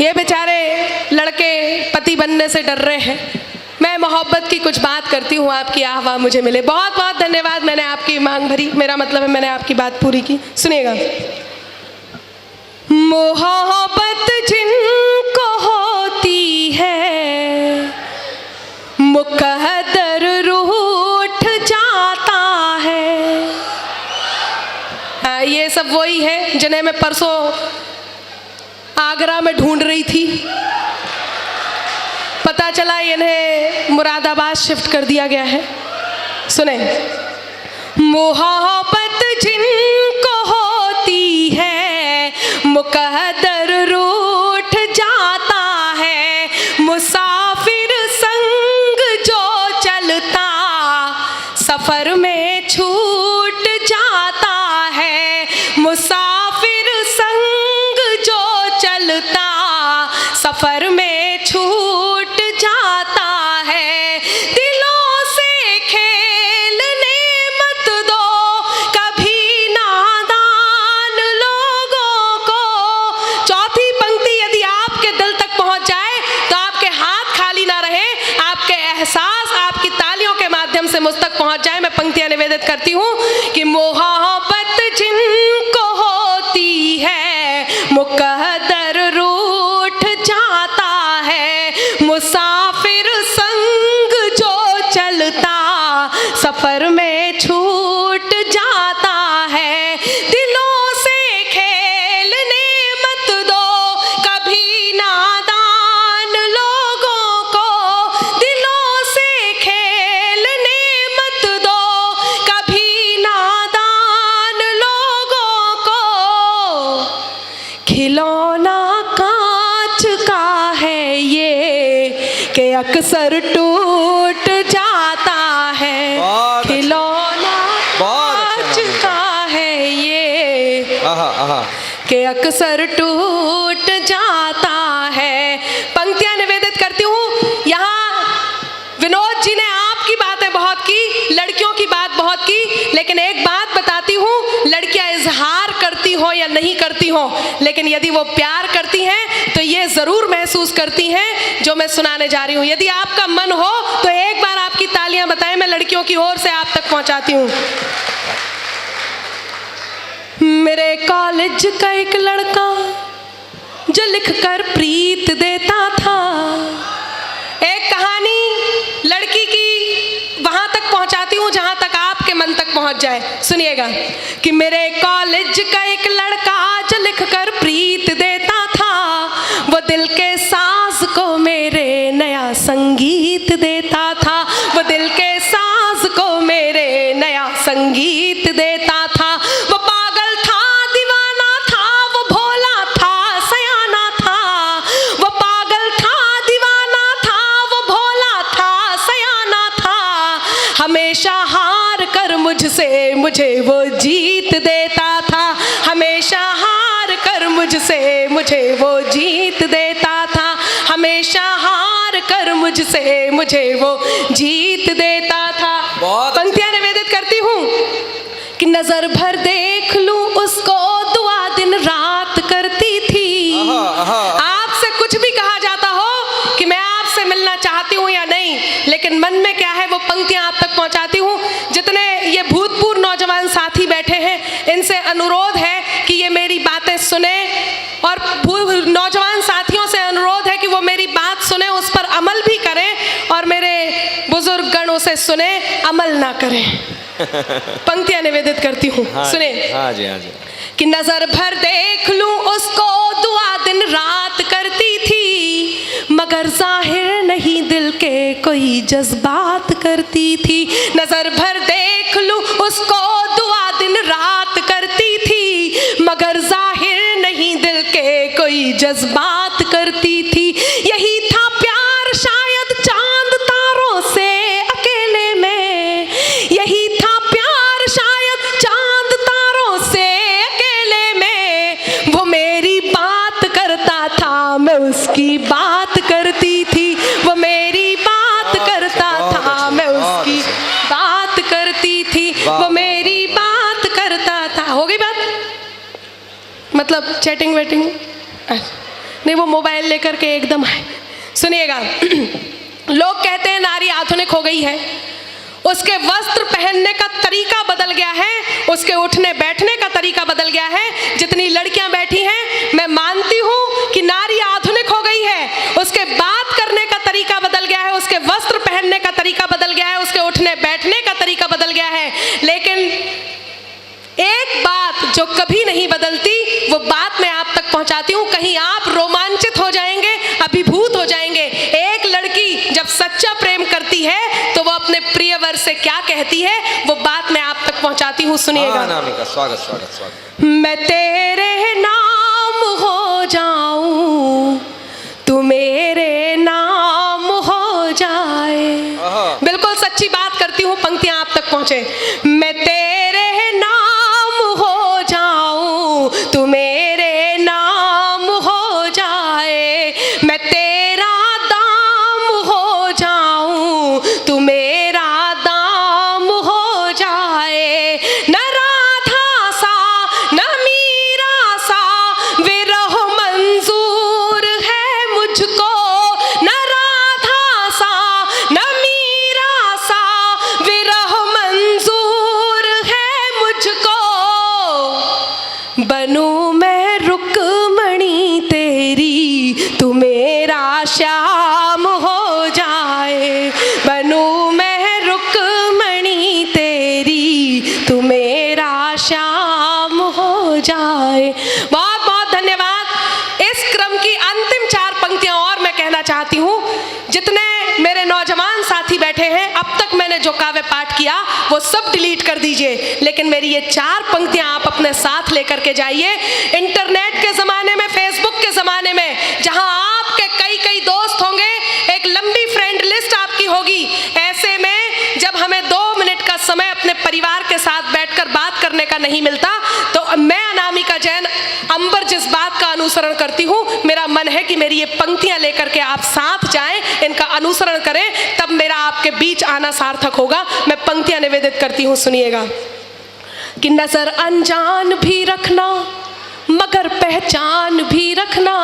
S1: ये बेचारे लड़के पति बनने से डर रहे हैं, मैं मोहब्बत की कुछ बात करती हूँ, आपकी आह्वान मुझे मिले। बहुत बहुत धन्यवाद, मैंने आपकी मांग भरी, मेरा मतलब है मैंने आपकी बात पूरी की। सुनिएगा। मोहब्बत जिनको होती है सब वही हैं जिन्हें मैं परसों आगरा में ढूंढ रही थी। पता चला इन्हें मुरादाबाद शिफ्ट कर दिया गया है। सुने, मोहब्बत जिनको होती है मुकद्दर रूठ जाता है, मुसाफिर संग जो चलता सफर में छूट जाता है, मुसाफिर संग जो चलता सफर में छूट जाता है। दिलों से खेलने मत दो कभी नादान लोगों को। चौथी पंक्ति यदि आपके दिल तक पहुंच जाए तो आपके हाथ खाली ना रहे, आपके एहसास आपकी तालियों के माध्यम से मुझ तक पहुंच जाए। मैं पंक्तियां निवेदित करती हूँ कि मोहब्बत जिनको होती है मुकद्दर रूठ जाता है, मुसाफिर संग जो चलता सफर में छूट जाता है। दिलों से खेलने मत दो कभी नादान लोगों को, दिलों से खेलने मत दो कभी नादान लोगों को। खिलौना कांच का है ये कि अक्सर टूट जाता है, खिलौना कांच का है ये कि अक्सर टूट जाता है। पंक्तियां निवेदित करती हूँ। यहाँ विनोद जी ने आपकी बातें बहुत की, लड़कियों की बात बहुत की, लेकिन एक बात बताती हूँ, लड़कियां इजहार करती हो या नहीं करती हो, लेकिन यदि वो प्यार करती हैं तो ये जरूर महसूस करती हैं जो मैं सुनाने जा रही हूँ। यदि आपका मन हो तो एक बार आपकी तालियां बताएं, मैं लड़कियों की ओर से आप तक पहुंचाती हूँ। मेरे कॉलेज का एक लड़का जो लिखकर प्रीत देता था। एक कहानी लड़की की वहां तक पहुंचाती हूं जहां तक आपके मन तक पहुंच जाए। सुनिएगा कि मेरे कॉलेज का एक लड़का जो लिखकर प्रीत देता था, वो दिल के साज को मेरे नया संगीत देता था, वो दिल के साज को मेरे नया संगीत देता था। वो पागल था, दीवाना था, वो भोला था, सयाना था, वो पागल था, दीवाना था, वो भोला था, सयाना था। हमेशा हार कर मुझे वो जीत देता था, हमेशा हार कर मुझे वो जीत देता था, हमेशा हार कर मुझे वो जीत देता था। पंक्तियां निवेदित करती हूँ कि नजर भर देख लूं उसको दुआ दिन रात करती थी। आपसे कुछ भी कहा जाता हो कि मैं आपसे मिलना चाहती हूँ या नहीं, लेकिन मन में क्या है वो पंक्तियां आप तक पहुंचाती हूँ। जितने ये भूतपूर्व नौजवान साथी बैठे हैं, इनसे अनुरोध है कि ये मेरी बातें सुने, और नौजवान साथियों से अनुरोध है कि वो मेरी बात सुने, उस पर अमल भी करें, और मेरे बुजुर्ग गण उसे सुने, अमल ना करें। पंक्तियां निवेदित करती हूँ। सुने,
S2: हाँ जी हाँ जी।
S1: कि नजर भर देख लूं उसको दुआ दिन रात करती थी, मगर जाहिर नहीं दिल के कोई जज्बात करती थी। नजर भर देख लूं उसको दुआ दिन रात करती थी, मगर जाहिर नहीं दिल के कोई जज्बात करती थी। यही था प्यार शायद चांद तारों से अकेले में, यही था प्यार शायद चांद तारों से अकेले में। वो मेरी बात करता था, मैं उसकी बात करती थी, वो मेरी बात करता था, मैं उसकी बात करती थी, वो मेरी बात करता था। हो गई बात? मतलब चैटिंग वेटिंग नहीं, वो मोबाइल लेकर के एकदम है। सुनिएगा, लोग कहते हैं नारी आधुनिक हो गई है, उसके वस्त्र पहनने का तरीका बदल गया है, उसके उठने बैठने का तरीका बदल गया है। जितनी लड़कियां बैठी हैं, मैं मानती हूं कि नारी आधुनिक हो गई है, उसके बात करने का तरीका बदल गया है, उसके वस्त्र पहनने का तरीका बदल गया है, उसके उठने बैठने का तरीका बदल गया है। लेकिन एक बात जो कभी नहीं पहुंचाती हूँ, कहीं आप रोमांचित हो जाएंगे, अभिभूत हो जाएंगे। एक लड़की जब सच्चा प्रेम करती है तो वो अपने प्रियवर से क्या कहती है, वो बात मैं आप तक पहुंचाती हूँ, सुनिएगा।
S2: अनामिका, स्वागत स्वागत स्वागत।
S1: मैं तेरे नाम हो जाऊं, तू मेरे नाम हो जाए। बिल्कुल सच्ची बात करती हूँ, पंक्तियां आप तक पहुंचे। मैं तेरे नाम हो जाऊं, तू मेरे नाम हो जाए। मैं तेरा दाम हो जाऊं, तू मेरा दाम हो जाए। न राधा सा न मीरा सा विरह मंजूर है मुझको। न राधा सा न मीरा सा विरह मंजूर है मुझको। बनूं मैं रुक्मणी तेरी, तू मेरा श्याम हो जाए। बनूं मैं रुक्मणी तेरी, तू मेरा श्याम हो जाए। बहुत बहुत धन्यवाद। इस क्रम की अंतिम 4 पंक्तियां और मैं कहना चाहती हूँ। जितने मेरे नौजवान साथी बैठे हैं, अब तक मैंने जो काव्य पाठ किया वो सब डिलीट कर दीजिए, लेकिन मेरी ये 4 पंक्तियां आप अपने साथ लेकर के जाइए। इंटरनेट के ज़माने में, फेसबुक के ज़माने में, जहां आपके कई कई दोस्त होंगे, एक लंबी फ्रेंड लिस्ट आपकी होगी। ऐसे में जब हमें 2 मिनट का समय अपने परिवार के साथ बैठकर बात करने का नहीं मिलता, तो मैं अनामिका जैन अंबर जिस बात का अनुसरण करती हूँ, मेरा मन है कि मेरी ये पंक्तियां लेकर के आप साथ जाएं, इनका अनुसरण करें, तब मेरा आपके बीच आना सार्थक होगा। मैं पंक्तियां निवेदित करती हूँ, सुनिएगा। कि नजर अनजान भी रखना मगर पहचान भी रखना।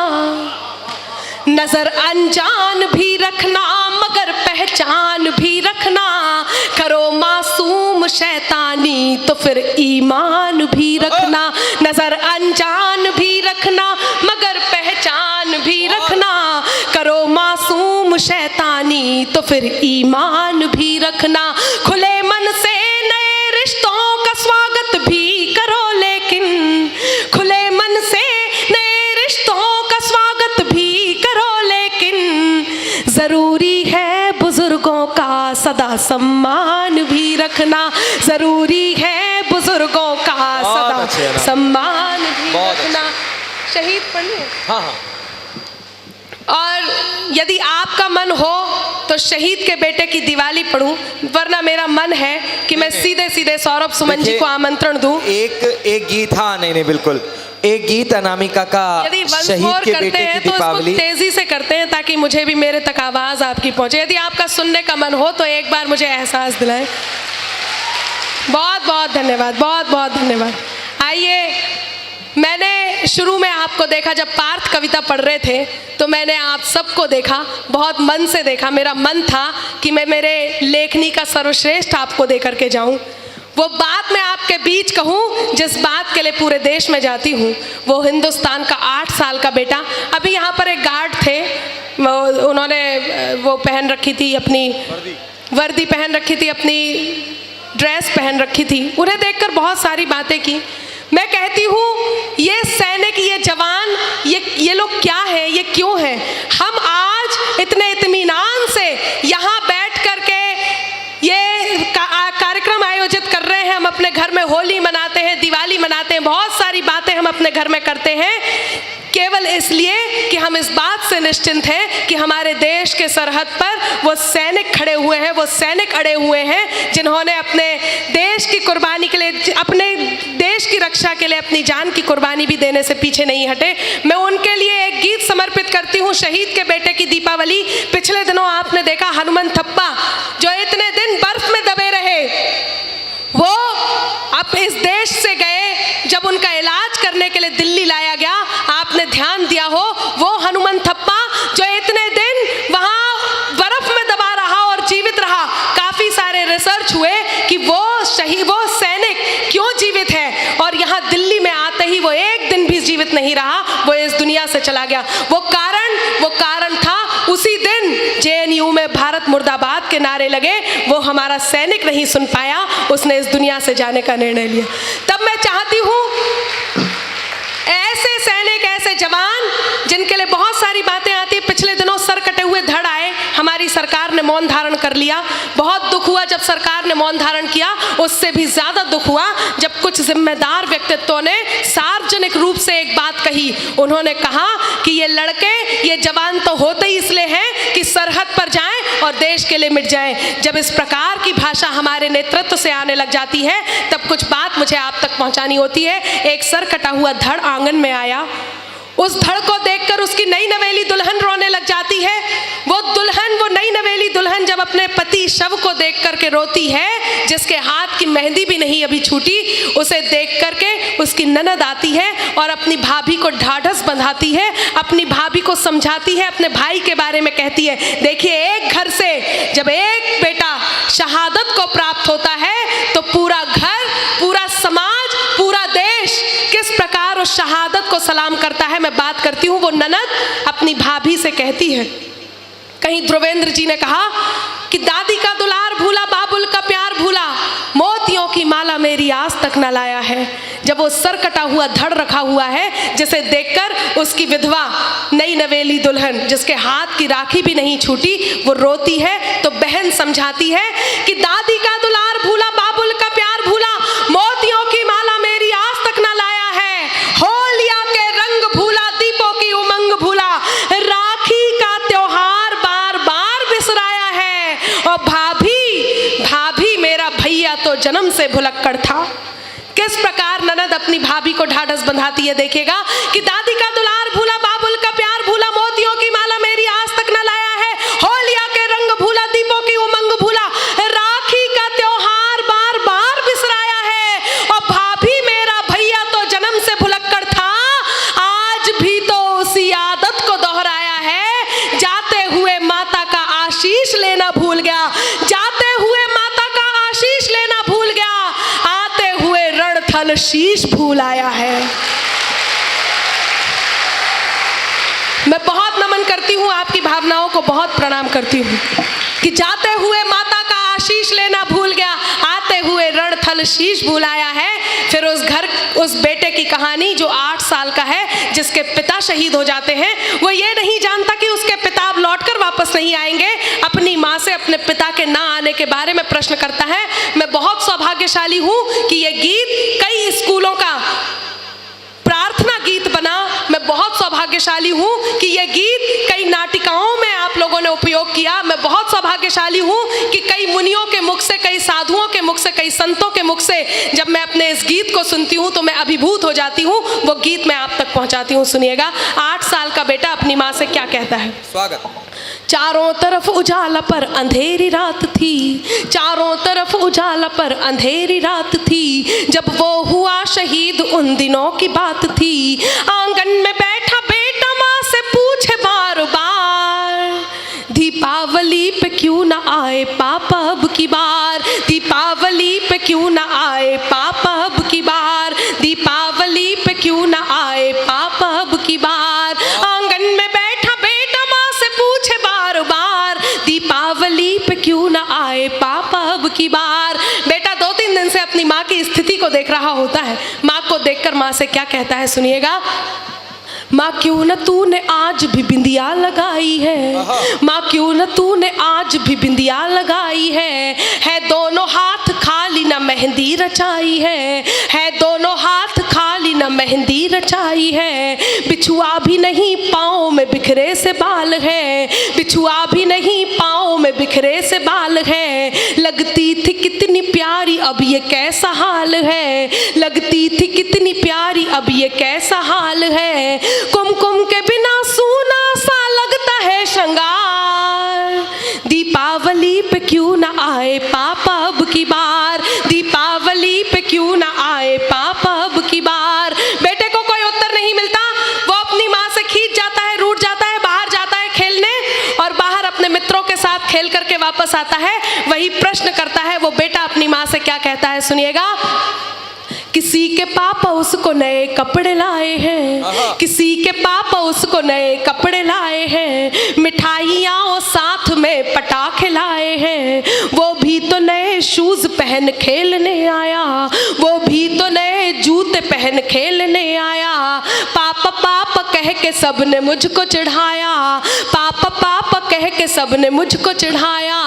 S1: नजर अनजान भी रखना मगर पहचान भी रखना। करो मासूम शैतानी तो फिर ईमान भी रखना। नजर अनजान भी रखना मगर पहचान भी रखना। करो मासूम शैतानी तो फिर ईमान भी रखना। खुले मन से नए रिश्तों का स्वागत भी करो, लेकिन खुले मन से नए रिश्तों का स्वागत भी करो, लेकिन जरूरी है बुजुर्गों का सदा सम्मान भी रखना। जरूरी है बुजुर्गों का सदा सम्मान भी रखना। शहीद पढ़िए।
S2: हाँ हाँ।
S1: और यदि आपका मन हो तो शहीद के बेटे की दिवाली पढ़ूं, वरना मेरा मन है कि मैं सीधे सीधे सौरभ सुमन जी को आमंत्रण दूं।
S2: एक गीत, हाँ नहीं बिल्कुल, एक गीत अनामिका का शहीद के बेटे की दीपावली।
S1: तेजी से करते हैं ताकि मुझे भी मेरे तक आवाज आपकी पहुंचे। यदि आपका सुनने का मन हो तो एक बार मुझे एहसास दिलाएं। बहुत बहुत धन्यवाद, बहुत बहुत धन्यवाद। आइए, मैंने शुरू में आपको देखा जब पार्थ कविता पढ़ रहे थे, तो मैंने आप सबको देखा, बहुत मन से देखा। मेरा मन था कि मैं मेरे लेखनी का सर्वश्रेष्ठ आपको दे करके जाऊं। वो बात मैं आपके बीच कहूं जिस बात के लिए पूरे देश में जाती हूं। वो हिंदुस्तान का 8 साल का बेटा, अभी यहाँ पर एक गार्ड थे, उन्होंने वो पहन रखी थी, अपनी वर्दी पहन रखी थी, अपनी ड्रेस पहन रखी थी। उन्हें देखकर बहुत सारी बातें की। मैं कहती हूँ ये सैनिक, ये जवान, ये लोग क्या है, ये क्यों है? हम आज इतने इत्मीनान से यहाँ बैठ कर के ये कार्यक्रम आयोजित कर रहे हैं। हम अपने घर में होली मनाते हैं, दिवाली मनाते हैं, बहुत सारी बातें हम अपने घर में करते हैं, केवल इसलिए कि हम इस बात से निश्चिंत हैं कि हमारे देश के सरहद पर वो सैनिक खड़े हुए हैं, वो सैनिक अड़े हुए हैं, जिन्होंने अपने देश की कुर्बानी के लिए, अपने देश की रक्षा के लिए अपनी जान की कुर्बानी भी देने से पीछे नहीं हटे। मैं उनके लिए एक गीत समर्पित करती हूँ, शहीद के बेटे की दीपावली। पिछले दिनों आपने देखा हनुमंत थप्पा, जो इतने दिन बर्फ में दबे रहे, वो अब इस देश से गए। जब उनका इलाज करने के लिए दिल्ली लाया गया, आपने ध्यान दिया हो, वो हनुमंत थप्पा जो इतने दिन वहाँ बर्फ में दबा रहा और जीवित रहा। काफी सारे रिसर्च हुए कि वो सैनिक क्यों जीवित है, और यहाँ दिल्ली में आते ही वो एक दिन भी जीवित नहीं रहा, वो इस दुनिया से चला गया। वो कारण था उसी दिन JNU में भारत मुर्दाबाद के नारे लगे, वो हमारा सैनिक नहीं सुन पाया, उसने इस दुनिया से जाने का निर्णय लिया। तब मैं चाहती हूँ ऐसे सैनिक, ऐसे जवान जिनके लिए बहुत सारी बातें आती है, पिछले दिनों सर कटे हुए धड़ आए, हमारी सरकार ने मौन धारण कर लिया। बहुत दुख हुआ जब सरकार ने मौन धारण किया। उससे भी ज्यादा दुख हुआ जब कुछ जिम्मेदार व्यक्तित्वों ने सार्वजनिक रूप से एक बात कही। उन्होंने कहा कि ये लड़के, ये जवान तो होते ही इसलिए हैं कि सरहद पर जाएं और देश के लिए मिट जाएं। जब इस प्रकार की भाषा हमारे नेतृत्व से आने लग जाती है तब कुछ बात मुझे आप तक पहुंचानी होती है। एक सर कटा हुआ धड़ आंगन में आया, उस धड़ को देखकर उसकी नई नवेली दुल्हन रोने लग जाती है। वो दुल्हन, वो नई नवेली दुल्हन जब अपने पति शव को देख करके रोती है, जिसके हाथ की मेहंदी भी नहीं अभी छूटी, उसे देख करके उसकी ननद आती है और अपनी भाभी को ढाढ़स बंधाती है, अपनी भाभी को समझाती है, अपने भाई के बारे में कहती है। देखिए, एक घर से जब एक बेटा शहादत को प्राप्त होता है तो पूरा घर, पूरा समाज, पूरा देश किस प्रकार उस शहादत को सलाम करता है। मैं बात करती हूँ, वो ननद अपनी भाभी से कहती है। कहीं ध्रुवेंद्र जी ने कहा कि दादी का दुलार भूला, बाबुल का प्यार भूला, मोतियों की माला मेरी आज तक न लाया है। जब वो सर कटा हुआ धड़ रखा हुआ है, जिसे देखकर उसकी विधवा नई नवेली दुल्हन, जिसके हाथ की राखी भी नहीं छूटी, वो रोती है, तो बहन समझाती है कि दादी का दुलार भूला, बाबुल का प्यार भूला, मोतियों की माला मेरी आज तक न लाया है, होलिया के रंग भूला, दीपों की उमंग भूला, राखी का त्योहार बार बार बिसराया है। और भाभी मेरा भैया तो जन्म से भुलक्कड़ था। किस प्रकार ननद अपनी भाभी को ढाढ़स बंधाती है, देखिएगा कि दादी का दुलार भूला, बाबुल का प्यार भूला, मोतियों की माला मेरी आज तक न लाया है, होलिया के रंग भूला, दीपों की उमंग भूला, राखी का त्योहार बार बार बिसराया है। और भाभी मेरा भैया तो जन्म से भुलक्कड़ था, आज भी तो उसी आदत को दोहराया है। जाते हुए माता का आशीष लेना भूल गया, जाते हुए माता का आशीष लेना भूल गया, आते हुए रणथल शीश भूल आया है। मैं बहुत नमन करती हूँ आपकी भावनाओं को, बहुत प्रणाम करती हूँ कि जाते हुए माता का आशीष लेना भूल गया, आते हुए रणथल शीश भूल आया है। फिर उस बेटे की कहानी जो 8 साल का है, जिसके पिता शहीद हो जाते हैं, वो ये नहीं जानता कि उसके पिता अब लौटकर वापस नहीं आएंगे। अपनी माँ से अपने पिता के ना आने के बारे में प्रश्न करता है। मैं बहुत सौभाग्यशाली हूँ कि ये गीत कई स्कूलों का प्रार्थना गीत बना। मैं बहुत सौभाग्यशाली हूँ कि यह गीत कई नाटिकाओं में आप लोगों ने उपयोग किया। मैं बहुत सौभाग्यशाली हूँ कि कई मुनियों के मुख से, कई साधुओं के मुख से, कई संतों के मुख से जब मैं अपने इस गीत को सुनती हूँ तो मैं अभिभूत हो जाती हूँ। वो गीत मैं आप तक पहुँचाती हूँ, सुनिएगा। 8 साल का बेटा अपनी माँ से क्या कहता है।
S2: स्वागत।
S1: चारों तरफ उजाला पर अंधेरी रात थी, चारों तरफ उजाला पर अंधेरी रात थी, जब वो हुआ शहीद उन दिनों की बात थी। आंगन में बैठा बेटा माँ से पूछे बार बार, दीपावली पे क्यों ना आए पापा अब की बार, दीपावली पे क्यों ना आए पापा अब की बार, दीपावली पे क्यों ना आए पापा अब की बार। आंगन में बैठा बेटा माँ से पूछे बार बार, दीपावली पे क्यों ना आए पापा अब की बार। बेटा 2-3 दिन से अपनी माँ की स्थिति को देख रहा होता है। माँ को देखकर माँ से क्या कहता है, सुनिएगा। माँ क्यों न तूने आज भी बिंदिया लगाई है, माँ क्यों न तूने आज भी बिंदिया लगाई है दोनों हाथ खाली न मेहंदी रचाई है दोनों हाथ खाली न मेहंदी रचाई है। बिछुआ भी नहीं पाँव में बिखरे से बाल है, बिछुआ भी नहीं पाँव में बिखरे से बाल है। लगती थी कितनी प्यारी अब ये कैसा हाल है, लगती थी कितनी प्यारी अब ये कैसा हाल है। कुमकुम के बिना सूना सा लगता है श्रृंगार, दीपावली पे क्यों ना आए पापा अब की बार, दीपावली पे क्यों ना आए पापा अब की बार। बेटे को कोई उत्तर नहीं मिलता। वो अपनी माँ से खींच जाता है, रूठ जाता है, बाहर जाता है खेलने और बाहर अपने मित्रों के साथ खेल करके वापस आता है। वही प्रश्न करता है वो बेटा अपनी माँ से, क्या कहता है, सुनिएगा। किसी के पापा उसको नए कपड़े लाए हैं, किसी के पापा उसको नए कपड़े लाए हैं, मिठाइयाँ साथ में पटाखे लाए हैं। वो भी तो नए शूज पहन खेलने आया, वो भी तो नए जूते पहन खेलने आया। पापा पापा कह के सबने मुझको चिढ़ाया, पापा पापा कह के सबने मुझको चिढ़ाया।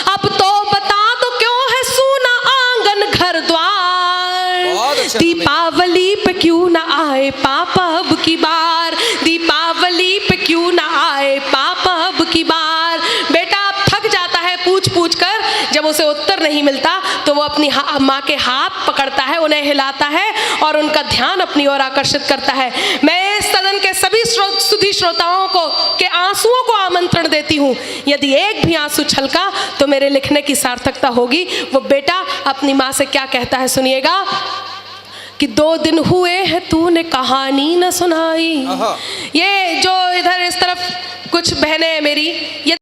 S1: अब तो बता दो क्यों है सूना आंगन घर द्वार, दीपावली पे क्यों ना आए पापा अब की बार, दीपावली पे क्यों ना आए पापा अब की बार। बेटा अब थक जाता है पूछ पूछ कर, जब उसे उत्तर नहीं मिलता तो वो अपनी माँ के हाथ पकड़ता है, उन्हें हिलाता है और उनका ध्यान अपनी ओर आकर्षित करता है। मैं इस सदन के सभी सुधी श्रोताओं को के आंसुओं को आमंत्रण देती हूँ, यदि एक भी आंसू छलका तो मेरे लिखने की सार्थकता होगी। वो बेटा अपनी माँ से क्या कहता है सुनिएगा कि 2 दिन हुए हैं तूने कहानी न सुनाई। ये जो इधर इस तरफ कुछ बहनें हैं मेरी, ये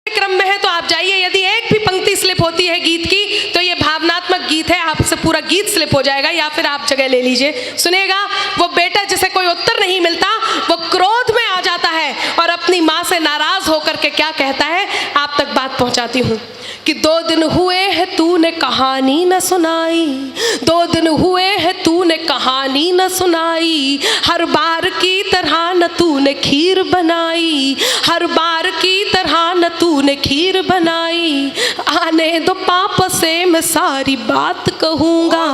S1: क्रम में है तो आप जाइए, यदि एक भी पंक्ति स्लिप होती है गीत की तो ये भावनात्मक गीत है, आपसे पूरा गीत स्लिप हो जाएगा, या फिर आप जगह ले लीजिए। सुनिएगा, वो बेटा जिसे कोई उत्तर नहीं मिलता वो क्रोध में आ जाता है और अपनी माँ से नाराज होकर के क्या कहता है, आप तक बात पहुंचाती हूँ कि 2 दिन हुए हैं तूने कहानी न सुनाई, 2 दिन हुए हैं तूने कहानी न सुनाई, हर बार की तरह न तूने खीर बनाई, हर बार की तरह न तूने खीर बनाई। आने दो पापा से मैं सारी बात कहूँगा,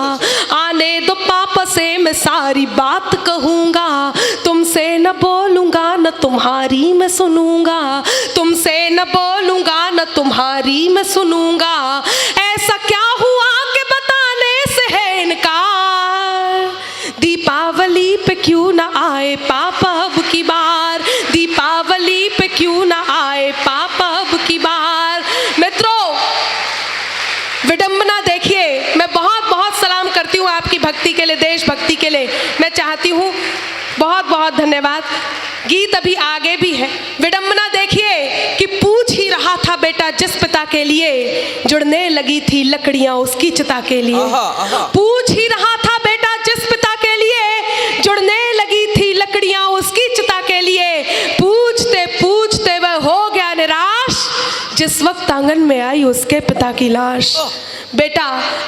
S1: आने दो पापा से मैं सारी बात कहूँगा, तुमसे न बोलूँगा न तुम्हारी मैं सुनूँगा, तुमसे न बोलूँगा न तुम्हारी मैं सुनूंगा। ऐसा क्या हुआ कि बताने से है इनकार, दीपावली पे क्यों ना आए पापा अब की बार, दीपावली पे क्यों ना आए पापा अब की बार। मित्रों, विडंबना देखिए, मैं बहुत बहुत सलाम करती हूँ आपकी भक्ति के लिए, देशभक्ति के लिए। मैं चाहती हूँ, बहुत बहुत धन्यवाद। गीत अभी आगे भी है। विडंबना देखिए कि पूछ ही रहा था बेटा जिस पिता के लिए, जुड़ने लगी थी लकड़ियां उसकी चिता के लिए। पूछ ही रहा था बेटा जिस पिता के लिए, जुड़ने लगी थी लकड़ियां उसकी चिता के लिए। पूछते पूछते वह हो गया निराश, जिस वक्त आंगन में आई उसके पिता की लाश। बेटा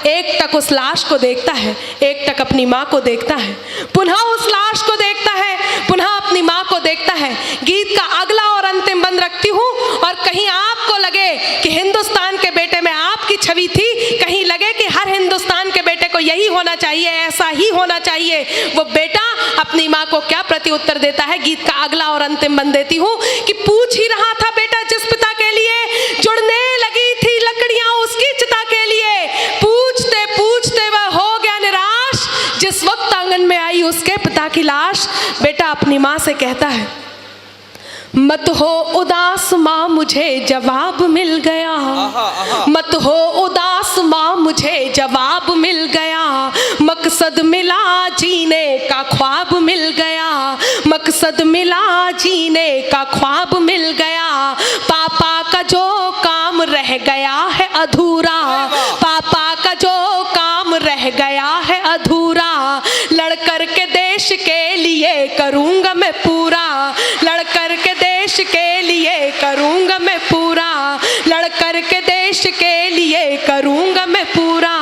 S1: एक टक उस लाश को देखता है, एक टक अपनी माँ को देखता है, पुनः उस लाश को देखता है, पुनः अपनी माँ को देखता है। गीत का अगला और अंतिम बंद रखती हूँ, और कहीं आपको लगे कि हिंदुस्तान के बेटे में आपकी छवि थी, कहीं लगे कि हर हिंदुस्तान के बेटे को यही होना चाहिए, ऐसा ही होना चाहिए, वो बेटा अपनी माँ को क्या प्रति उत्तर देता है, गीत का अगला और अंतिम बंद देती हूँ कि पूछ ही रहा था बेटा जिस पिता के लिए, जुड़ने लगी थी लकड़ियां उसकी चिता के लिए। पूछते पूछते वह हो गया निराश, जिस वक्त आंगन में आई उसके पिता की लाश। बेटा अपनी माँ से कहता है, मत हो उदास माँ मुझे जवाब मिल गया, मत हो उदास माँ मुझे जवाब मिल गया, मकसद मिला जीने का ख्वाब मिल गया, मकसद मिला जीने का ख्वाब मिल गया। पापा का जो काम रह गया है अधूरा, पापा का जो काम रह गया है अधूरा, लड़कर के देश के लिए करूँगा मैं पूरा, लड़कर के देश के लिए करूँगा मैं पूरा, लड़कर के देश के लिए करूँगा मैं पूरा।